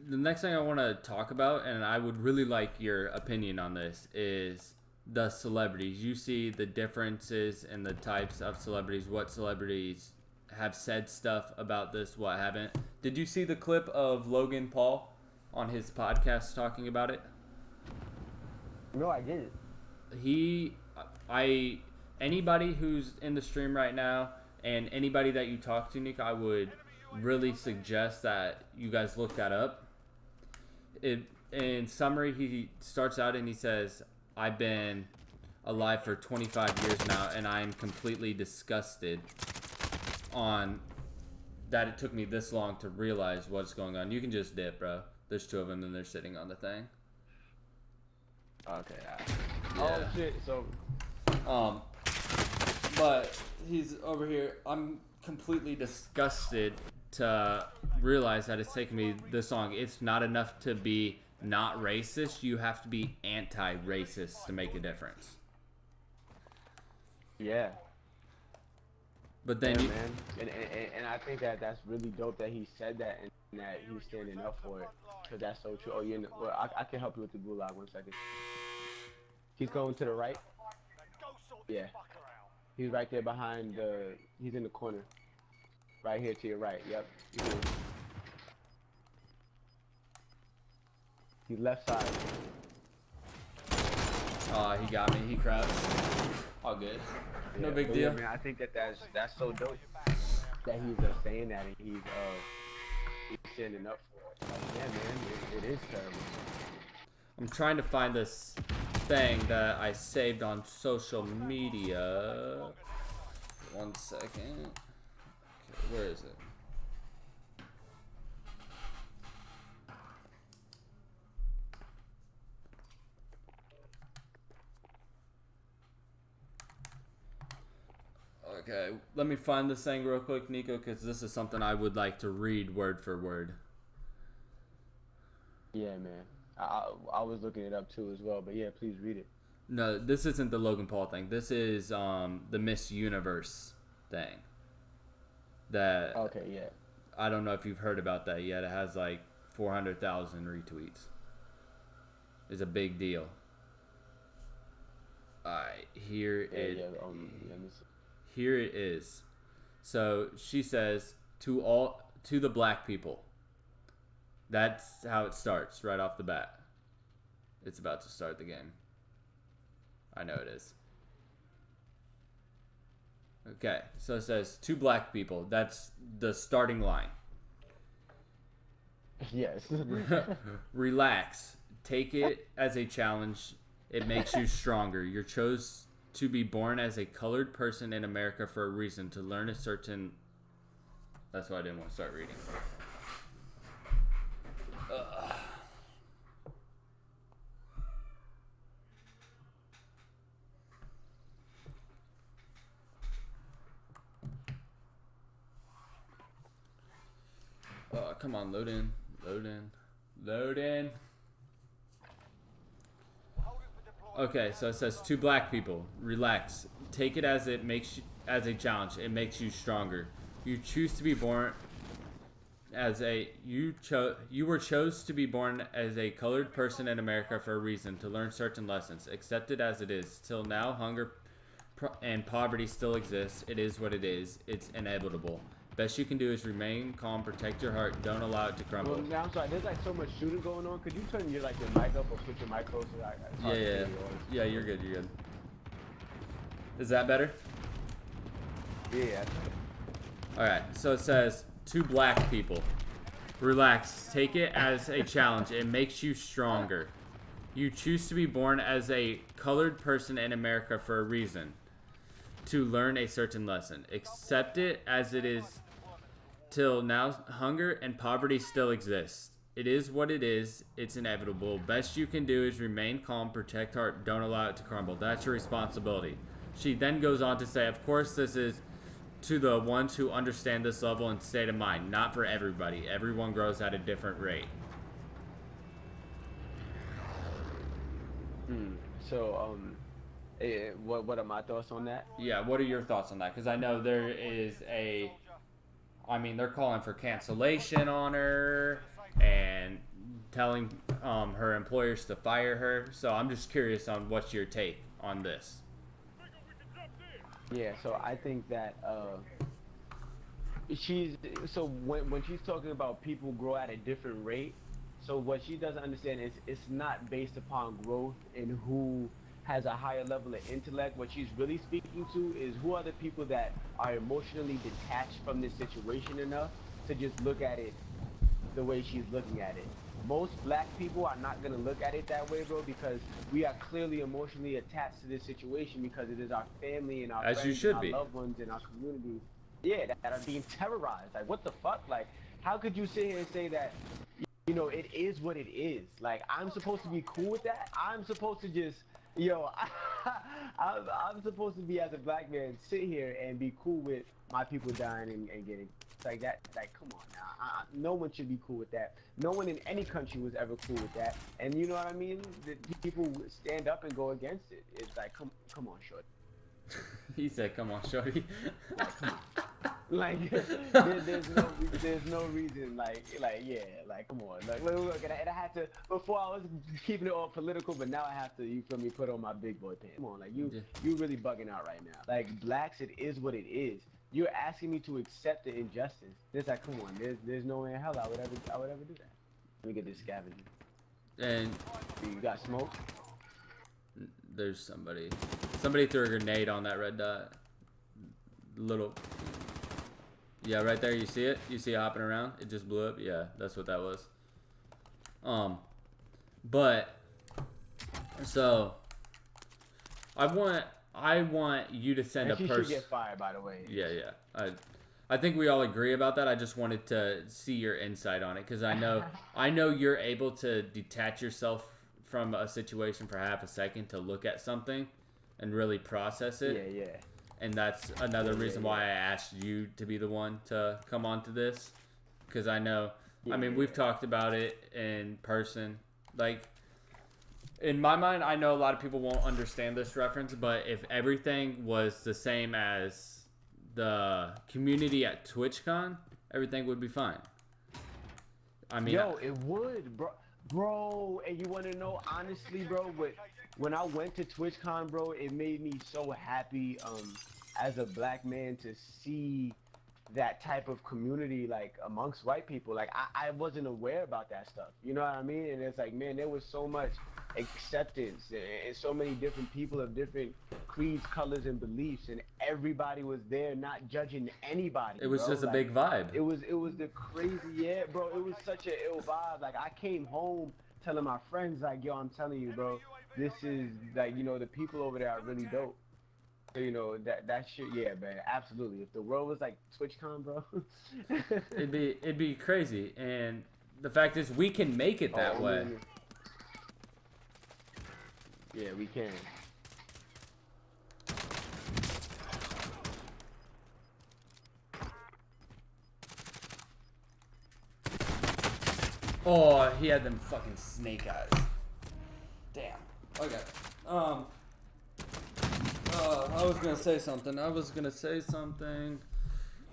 the next thing I want to talk about, and I would really like your opinion on this, is the celebrities. You see the differences in the types of celebrities, what celebrities have said stuff about this, what haven't. Did you see the clip of Logan Paul on his podcast talking about it? No, I didn't. Anybody who's in the stream right now and anybody that you talk to, Nick, I would really suggest that you guys look that up. In summary, he starts out and he says, I've been alive for 25 years now, and I'm completely disgusted on that it took me this long to realize what's going on. You can just dip, bro. There's 2 of them, and they're sitting on the thing. Okay. Yeah. Oh shit. So. But he's over here. I'm completely disgusted to realize that it's taken me this long. It's not enough to be not racist. You have to be anti-racist to make a difference. Yeah. But then yeah, man. And I think that that's really dope that he said that and that he's standing up for it, because that's so true. Oh, well, I can help you with the gulag 1 second. He's going to the right. Yeah. He's right there behind the. He's in the corner. Right here to your right. Yep. He's left side. Oh, he got me. He crouched. All good. No big But deal. Yeah, man, I think that that's so dope that he's saying that and he's standing up for it. Like, yeah, man, it is terrible. I'm trying to find this thing that I saved on social media. 1 second. Okay, where is it? Okay, let me find this thing real quick, Nico, because this is something I would like to read word for word. Yeah, man. I was looking it up too as well, but yeah, please read it. No, this isn't the Logan Paul thing. This is the Miss Universe thing. That Okay, yeah. I don't know if you've heard about that yet. It has like 400,000 retweets. It's a big deal. Alright, here it is. So she says to the black people. That's how it starts right off the bat. It's about to start the game. I know it is. Okay, so it says to black people. That's the starting line. Yes. Relax. Take it as a challenge. It makes you stronger. You're chose to be born as a colored person in America for a reason, to learn a certain... That's why I didn't want to start reading. Come on, load in. Okay, so it says to black people, relax. Take it as it makes you, as a challenge. It makes you stronger. You choose to be born as a you were chose to be born as a colored person in America for a reason, to learn certain lessons. Accept it as it is. Till now, hunger and poverty still exists. It is what it is. It's inevitable. Best you can do is remain calm, protect your heart, don't allow it to crumble. Well, now I'm sorry. There's like so much shooting going on. Could you turn your your mic up or put your mic closer? Yeah, you're good. Is that better? Yeah. All right. So it says to black people, relax. Take it as a challenge. It makes you stronger. You choose to be born as a colored person in America for a reason, to learn a certain lesson. Accept it as it is. Till now, hunger and poverty still exist. It is what it is. It's inevitable. Best you can do is remain calm, protect heart, don't allow it to crumble. That's your responsibility. She then goes on to say, of course, this is to the ones who understand this level and state of mind. Not for everybody. Everyone grows at a different rate. So, what are my thoughts on that? Yeah, what are your thoughts on that? Because I know there is they're calling for cancellation on her and telling her employers to fire her. So I'm just curious on what's your take on this? Yeah, so I think that she's so when she's talking about people grow at a different rate, so what she doesn't understand is it's not based upon growth in who has a higher level of intellect. What she's really speaking to is who are the people that are emotionally detached from this situation enough to just look at it the way she's looking at it. Most black people are not going to look at it that way, bro, because we are clearly emotionally attached to this situation because it is our family and our As you friends and should our be. loved ones and our community, yeah, that are being terrorized. Like, what the fuck? Like, how could you sit here and say that, you know, it is what it is? Like, I'm supposed to be cool with that? I'm supposed to just, yo, I'm supposed to be, as a black man, sit here and be cool with my people dying and getting like that. Like, come on now. No one should be cool with that. No one in any country was ever cool with that. And you know what I mean? The people stand up and go against it. It's like, come on, shorty. He said, "Come on, shorty." Like, there's no reason. Like, yeah, like, come on. Like, look, and I had to. Before I was keeping it all political, but now I have to. You feel me? Put on my big boy pants. Come on, like you really bugging out right now. Like, blacks, it is what it is. You're asking me to accept the injustice. It's like, come on. There's no way in hell I would ever do that. Let me get this scavenger. And You got smoke? there's somebody. Somebody threw a grenade on that red dot. Little. Yeah, right there. You see it? You see it hopping around? It just blew up. Yeah, that's what that was. But so I want you to send And a she person. should get fired, by the way. Yeah. I think we all agree about that. I just wanted to see your insight on it because I know you're able to detach yourself from a situation for half a second to look at something and really process it. Yeah. And that's another reason why I asked you to be the one to come onto this. Because I know, I mean, we've talked about it in person. Like, in my mind, I know a lot of people won't understand this reference, but if everything was the same as the community at TwitchCon, everything would be fine. I mean, Yo, it would, bro. And you want to know, honestly, bro, when I went to TwitchCon, bro, it made me so happy as a black man to see that type of community, like, amongst white people. Like, I wasn't aware about that stuff. You know what I mean? And it's like, man, there was so much acceptance and so many different people of different creeds, colors, and beliefs, and everybody was there, not judging anybody. it was bro. just a Like, big vibe. It was the crazy, yeah, bro. It was such an ill vibe. Like, I came home telling my friends, like, yo, I'm telling you, bro, this is, like, you know, the people over there are really dope. So, you know, that shit, yeah, man, absolutely. If the world was like TwitchCon, bro. It'd be crazy. And the fact is, we can make it that way. Yeah, we can. Oh, he had them fucking snake eyes. Damn. Okay. I was gonna say something.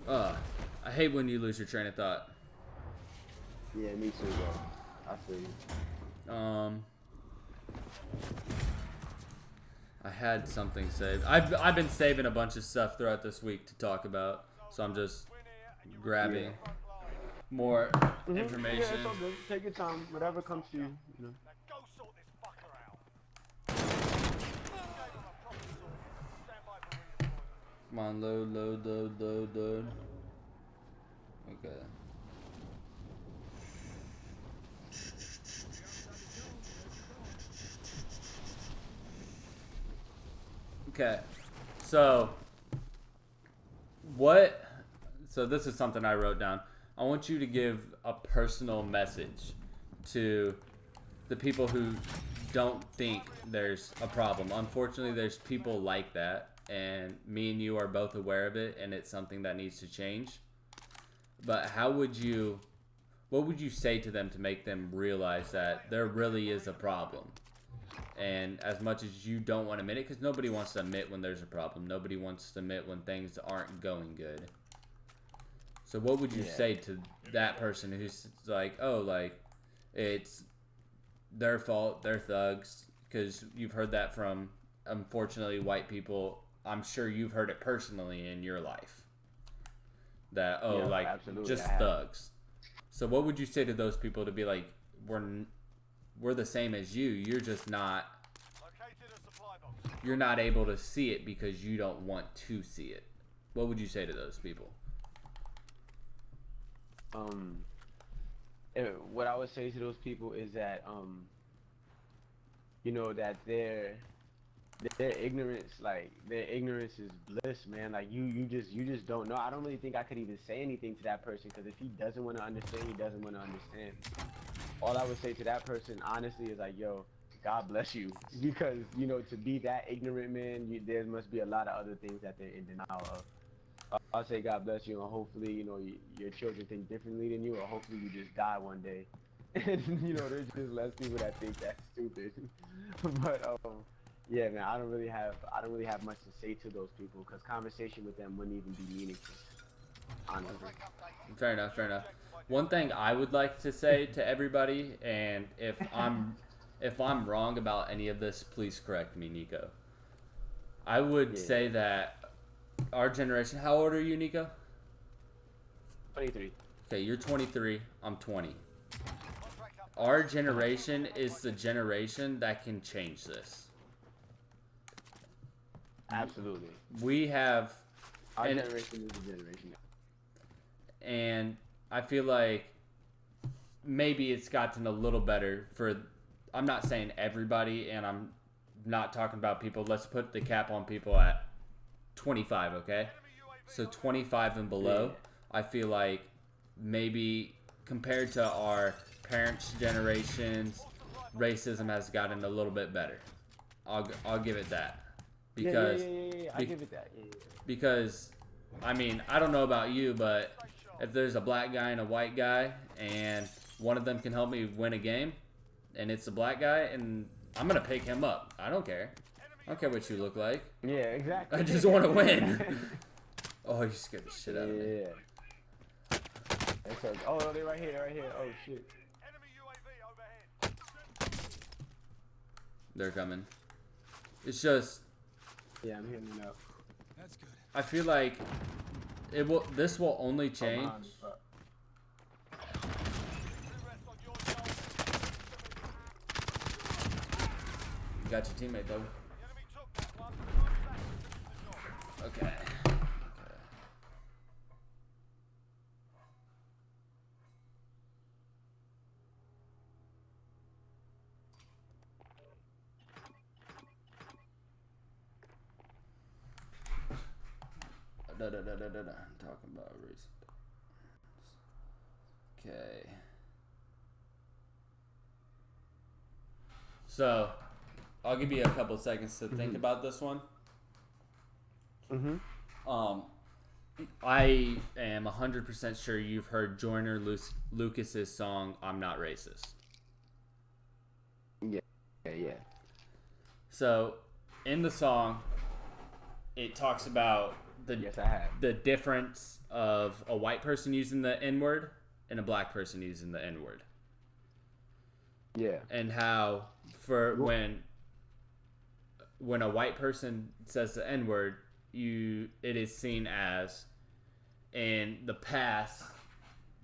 I hate when you lose your train of thought. Yeah, me too, bro. I feel you. I had something saved. I've been saving a bunch of stuff throughout this week to talk about, so I'm just grabbing more information. Yeah, it's all good. Take your time. Whatever comes to you, you know. Now go sort this fucker out. Gave him a proper sort. Stand by for redeployment. Come on, load. Okay. Okay. So this is something I wrote down. I want you to give a personal message to the people who don't think there's a problem. Unfortunately, there's people like that, and me and you are both aware of it, and it's something that needs to change. But what would you say to them to make them realize that there really is a problem? And as much as you don't want to admit it, because nobody wants to admit when there's a problem. Nobody wants to admit when things aren't going good. So what would you say to that person who's like, oh, like, it's their fault, they're thugs? Because you've heard that from unfortunately, white people, I'm sure you've heard it personally in your life. That, oh, Yeah, like, absolutely, just I have. thugs. So what would you say to those people to be like, we're the same as you. You're just not, Located a supply box. you're not able to see it because you don't want to see it. What would you say to those people? What I would say to those people is that you know, that their ignorance, like their ignorance is bliss, man. Like you just don't know. I don't really think I could even say anything to that person, because if he doesn't want to understand, he doesn't want to understand. All I would say to that person, honestly, is like, yo, God bless you, because you know, to be that ignorant, man, there must be a lot of other things that they're in denial of. I'll say God bless you, and hopefully, you know, your children think differently than you, or hopefully you just die one day. And you know, there's just less people that think that's stupid. But yeah, man, I don't really have much to say to those people, because conversation with them wouldn't even be meaningful, honestly. Fair enough, fair enough. One thing I would like to say to everybody, and if I'm wrong about any of this, please correct me, Nico. I would say that our generation, how old are you, Nico? 23. Okay, you're 23, I'm 20. Our generation is the generation that can change this. Absolutely. We have... Our generation is the generation. And I feel like maybe it's gotten a little better for... I'm not saying everybody, and I'm not talking about people. Let's put the cap on people at 25, okay? So 25 and below, I feel like maybe compared to our parents' generations, racism has gotten a little bit better. I'll give it that. Because I give it that. because I mean, I don't know about you, but if there's a black guy and a white guy and one of them can help me win a game and it's a black guy, and I'm gonna pick him up. I don't care. I don't care what you look like. Yeah, exactly. I just want to win. Oh, you scared the shit out of me. Yeah. Oh, no, they're right here. They're right here. Oh shit. Enemy UAV overhead. They're coming. It's just, Yeah, I'm hearing it up. That's good. I feel like this will only change. Behind me, fuck. Rest on your shoulder. You got your teammate though. The enemy took that one. Finish the job. Okay. I'm talking about recent. Okay. So, I'll give you a couple of seconds to think about this one. I am 100% sure you've heard Joyner Lucas's song "I'm Not Racist." Yeah. So, in the song, it talks about Yes, I have. the difference of a white person using the N-word and a black person using the N-word. Yeah. And how when a white person says the N-word, it is seen as in the past,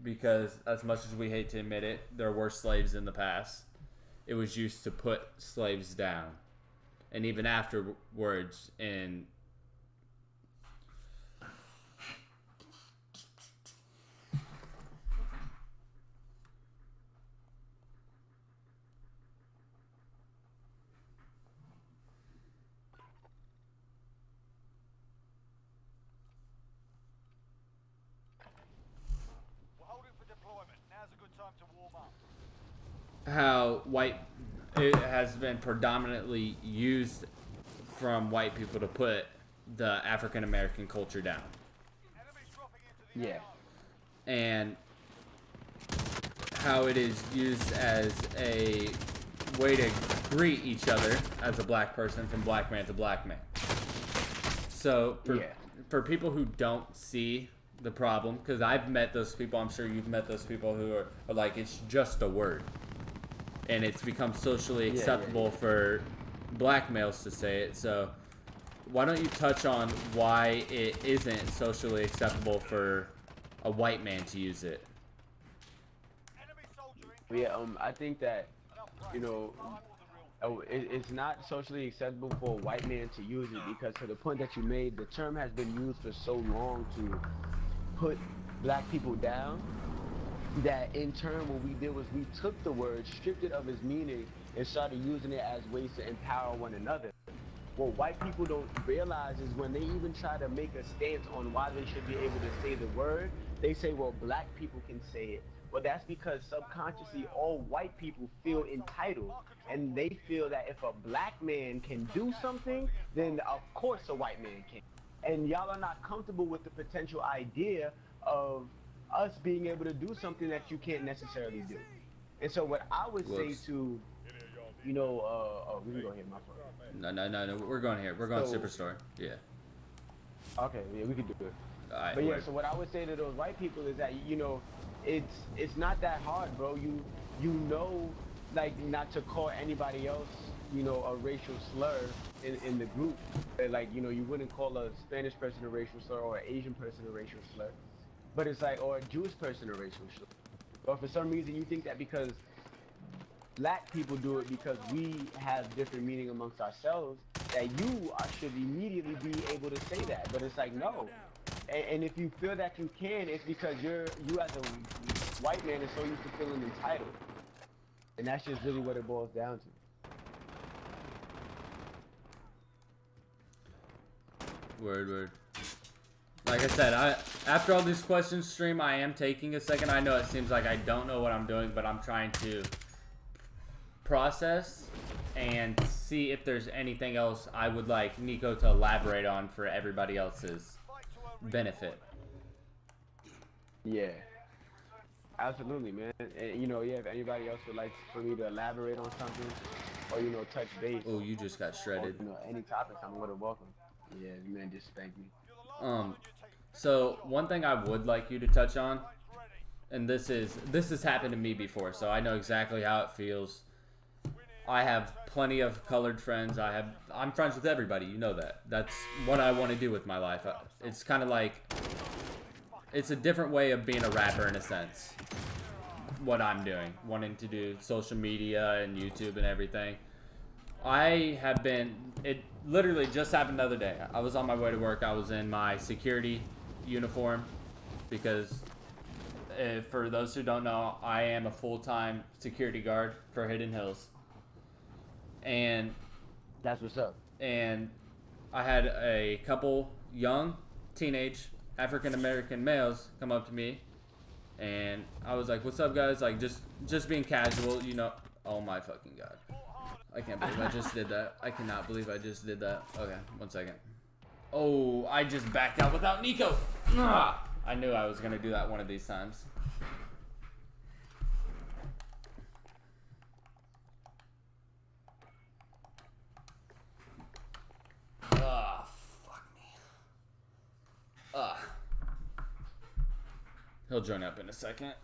because as much as we hate to admit it, there were slaves in the past. It was used to put slaves down. And even afterwards in We're holding for deployment. Now's a good time to warm up. how it has been predominantly used from white people to put the African American culture down. Enemies dropping into the Yeah. AR. And how it is used as a way to greet each other as a black person from black man to black man. So for people who don't see the problem, because I've met those people, I'm sure you've met those people who are like, it's just a word. And it's become socially acceptable for black males to say it. So why don't you touch on why it isn't socially acceptable for a white man to use it? Enemy soldier Yeah, I think that, you know, it's not socially acceptable for a white man to use it because to the point that you made, the term has been used for so long to put black people down that in turn what we did was we took the word, stripped it of its meaning, and started using it as ways to empower one another. What white people don't realize is when they even try to make a stance on why they should be able to say the word, they say, well, black people can say it. Well, that's because subconsciously all white people feel entitled. And they feel that if a black man can do something, then of course a white man can. And y'all are not comfortable with the potential idea of us being able to do something that you can't necessarily do. And so what I would say Whoops. to, we can go ahead, my fault. No. We're going here. We're going So- Superstore. Yeah. Okay, yeah, we could do it. All right. But yeah, so what I would say to those white people is that it's not that hard, bro. You know, like not to call anybody else, a racial slur in the group. Like you wouldn't call a Spanish person a racial slur or an Asian person a racial slur, but it's like or a Jewish person a racial slur. Or for some reason you think that because black people do it because we have different meaning amongst ourselves that you should immediately be able to say that, but it's like no. And if you feel that you can, it's because you as a white man is so used to feeling entitled, and that's just really what it boils down to. Word. Like I said, after all these questions stream, I am taking a second. I know it seems like I don't know what I'm doing, but I'm trying to process and see if there's anything else I would like Nico to elaborate on for everybody else's benefit. Yeah, absolutely, man. And if anybody else would like for me to elaborate on something, or touch base, Oh, you just got or shredded. any topics, I'm more than welcome. Yeah, man, just thank me. So one thing I would like you to touch on, and this has happened to me before, so I know exactly how it feels. I have plenty of colored friends. I'm friends with everybody. You know that. That's what I want to do with my life. It's kind of like it's a different way of being a rapper in a sense. What I'm doing, wanting to do social media and YouTube and everything. It literally just happened the other day. I was on my way to work. I was in my security uniform because for those who don't know, I am a full-time security guard for Hidden Hills. And that's what's up. And I had a couple young teenage African-American males come up to me, and I was like, what's up, guys? Like, just being casual, Oh my fucking god. I can't believe I just did that. I cannot believe I just did that. Okay, 1 second. Oh, I just backed out without Nico. I knew I was going to do that one of these times. Fuck me. He'll join up in a second.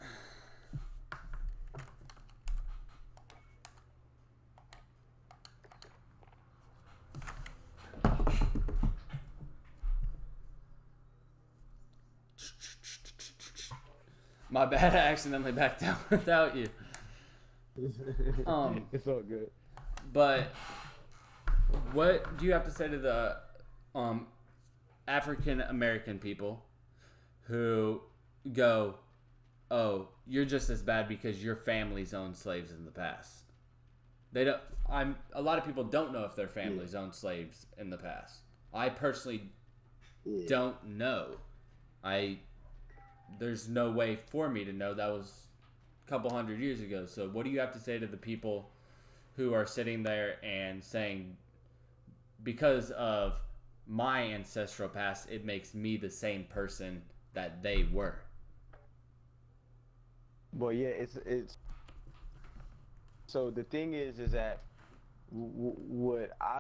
My bad, I accidentally backed down without you. It's all good. But what do you have to say to the African American people who go, oh, you're just as bad because your families owned slaves in the past? They don't. A lot of people don't know if their families owned slaves in the past. I personally don't know. There's no way for me to know. That was a couple hundred years ago. So what do you have to say to the people who are sitting there and saying, because of my ancestral past, it makes me the same person that they were? Well, yeah, it's. So the thing is that what I.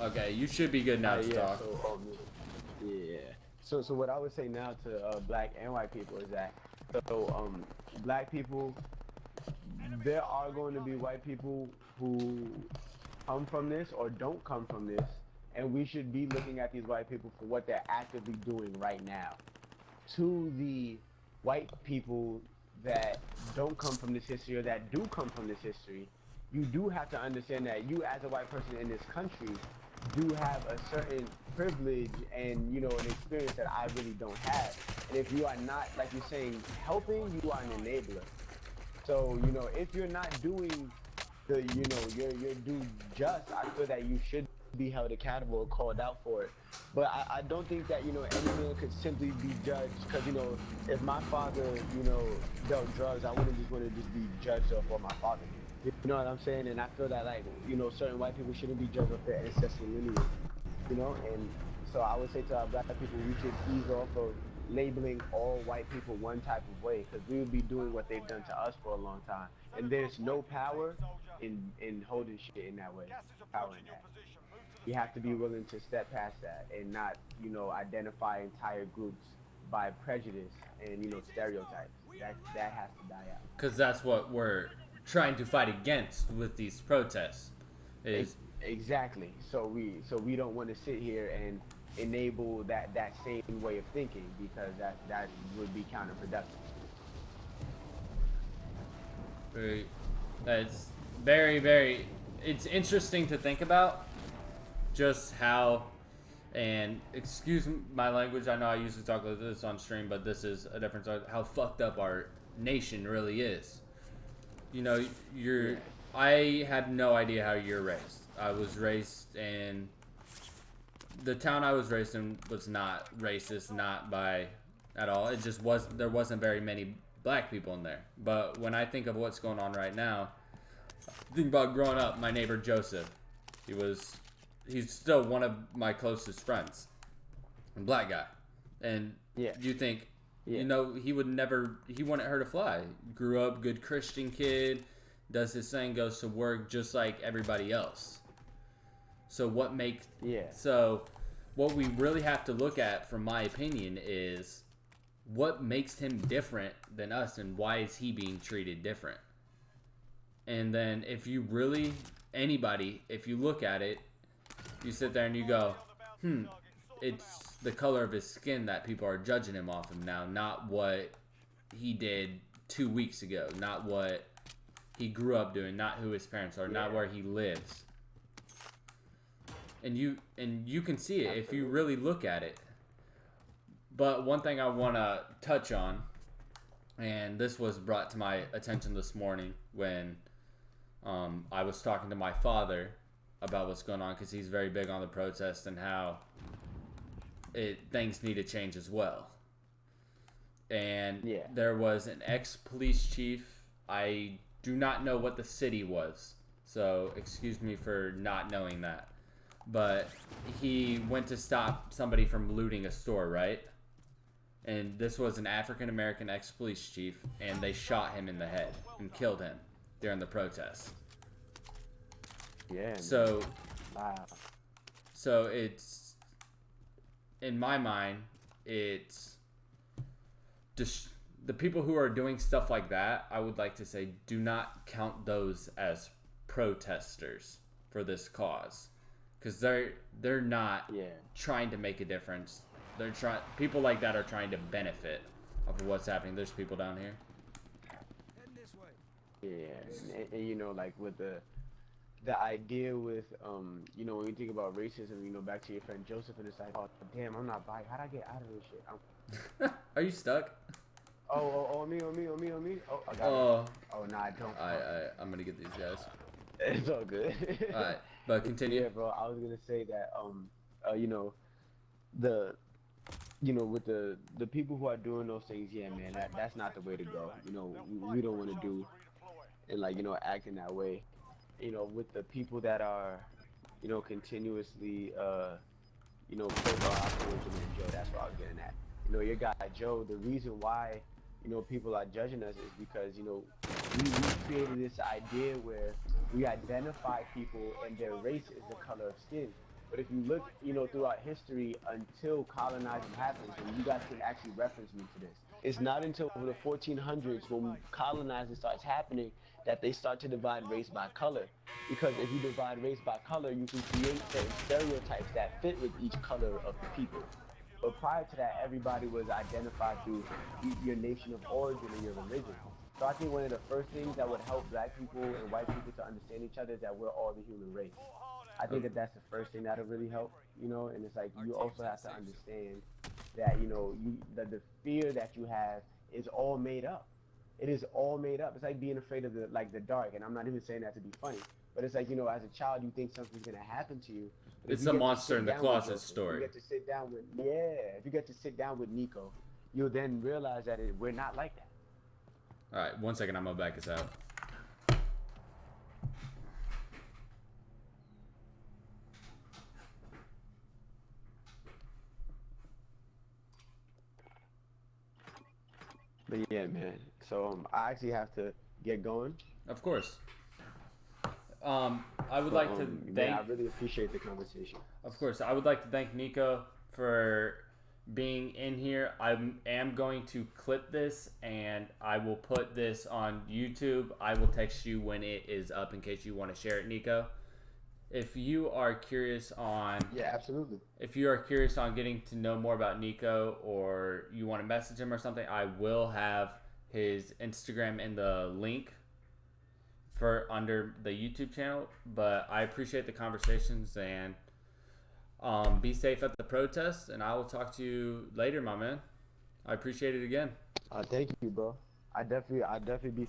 Okay, you should be good now to yeah. talk. So yeah. So what I would say now to black and white people is that black people, there are going to be white people who come from this or don't come from this, and we should be looking at these white people for what they're actively doing right now. To the white people that don't come from this history or that do come from this history, you do have to understand that you as a white person in this country do have a certain privilege and an experience that I really don't have. And if you are not, like you're saying, helping, you are an enabler. So, if you're not doing your due just, I feel that you should be held accountable or called out for it. But I don't think that, any man could simply be judged because, if my father, dealt drugs, I wouldn't just want to just be judged off what my father did. You know what I'm saying? And I feel that, like, certain white people shouldn't be judged off their ancestral lineage, and so I would say to our black people, we should ease off of labeling all white people one type of way because we would be doing what they've done to us for a long time. And there's no power in holding shit in that way. Power in that. You have to be willing to step past that and not, identify entire groups by prejudice and, stereotypes. That has to die out. Because that's what we're trying to fight against with these protests. Is Exactly. So we don't want to sit here and enable that same way of thinking because that would be counterproductive. That's very, very. It's interesting to think about just how. And excuse my language. I know I usually talk like this on stream, but this is a difference. How fucked up our nation really is. I had no idea how you're raised. I was raised in the town I was raised in was not racist, not by at all. It just was. There wasn't very many black people in there. But when I think of what's going on right now, think about growing up. My neighbor Joseph, he's still one of my closest friends, a black guy, and you think, he wouldn't hurt a fly. Grew up good Christian kid, does his thing, goes to work just like everybody else. So what we really have to look at, from my opinion, is what makes him different than us and why is he being treated different? And then if you look at it, you sit there and you go, it's the color of his skin that people are judging him off of now, not what he did 2 weeks ago, not what he grew up doing, not who his parents are, not where he lives. And you can see it if you really look at it. But one thing I want to touch on, and this was brought to my attention this morning when I was talking to my father about what's going on, because he's very big on the protest and how things need to change as well. And there was an ex-police chief. I do not know what the city was, so excuse me for not knowing that. But he went to stop somebody from looting a store, right? And this was an African-American ex-police chief, and they shot him in the head and killed him during the protest. Yeah. So, wow. So it's, in my mind, it's just the people who are doing stuff like that, I would like to say, do not count those as protesters for this cause. Because they're not trying to make a difference. People like that are trying to benefit off of what's happening. There's people down here. Yeah, and like with the idea with when you think about racism, back to your friend Joseph, and it's like, oh damn, I'm not buying. How'd I get out of this shit? Are you stuck? Oh, me. Oh, I got it. Oh, nah, I don't. I'm gonna get these guys. It's all good. All right, but continue. Yeah, bro. I was gonna say that with the people who are doing those things, yeah, man, that's not the way to go. We don't want to do and act in that way. With the people that are, continuously put our opposition in Joe. That's what I was getting at. Your guy Joe. The reason why people are judging us is because we created this idea where we identify people and their race is the color of skin. But if you look, you know, throughout history until colonizing happens, and you guys can actually reference me to this, it's not until the 1400s when colonizing starts happening that they start to divide race by color. Because if you divide race by color, you can create certain stereotypes that fit with each color of the people. But prior to that, everybody was identified through your nation of origin and your religion. So I think one of the first things that would help black people and white people to understand each other is that we're all the human race. I think that that's the first thing that'll really help, you know. And it's like you also have to understand that the fear that you have is all made up. It is all made up. It's like being afraid of the dark. And I'm not even saying that to be funny, but it's like, you know, as a child, you think something's gonna happen to you. But It's a monster in the closet story. If you get to sit down with if you get to sit down with Niko, you'll then realize that we're not like that. All right, 1 second. I'm gonna back this out. But yeah, man. So I actually have to get going. Of course. I would But, like to thank. I really appreciate the conversation. Of course, I would like to thank Niko for being in here. I am going to clip this and I will put this on YouTube. I will text you when it is up in case you want to share it, Niko. If you are curious on absolutely. If you are curious on getting to know more about Niko or you want to message him or something, I will have his Instagram in the link for under the YouTube channel. But I appreciate the conversations and be safe at the protest, and I will talk to you later, my man. I appreciate it again. Thank you, bro. I definitely be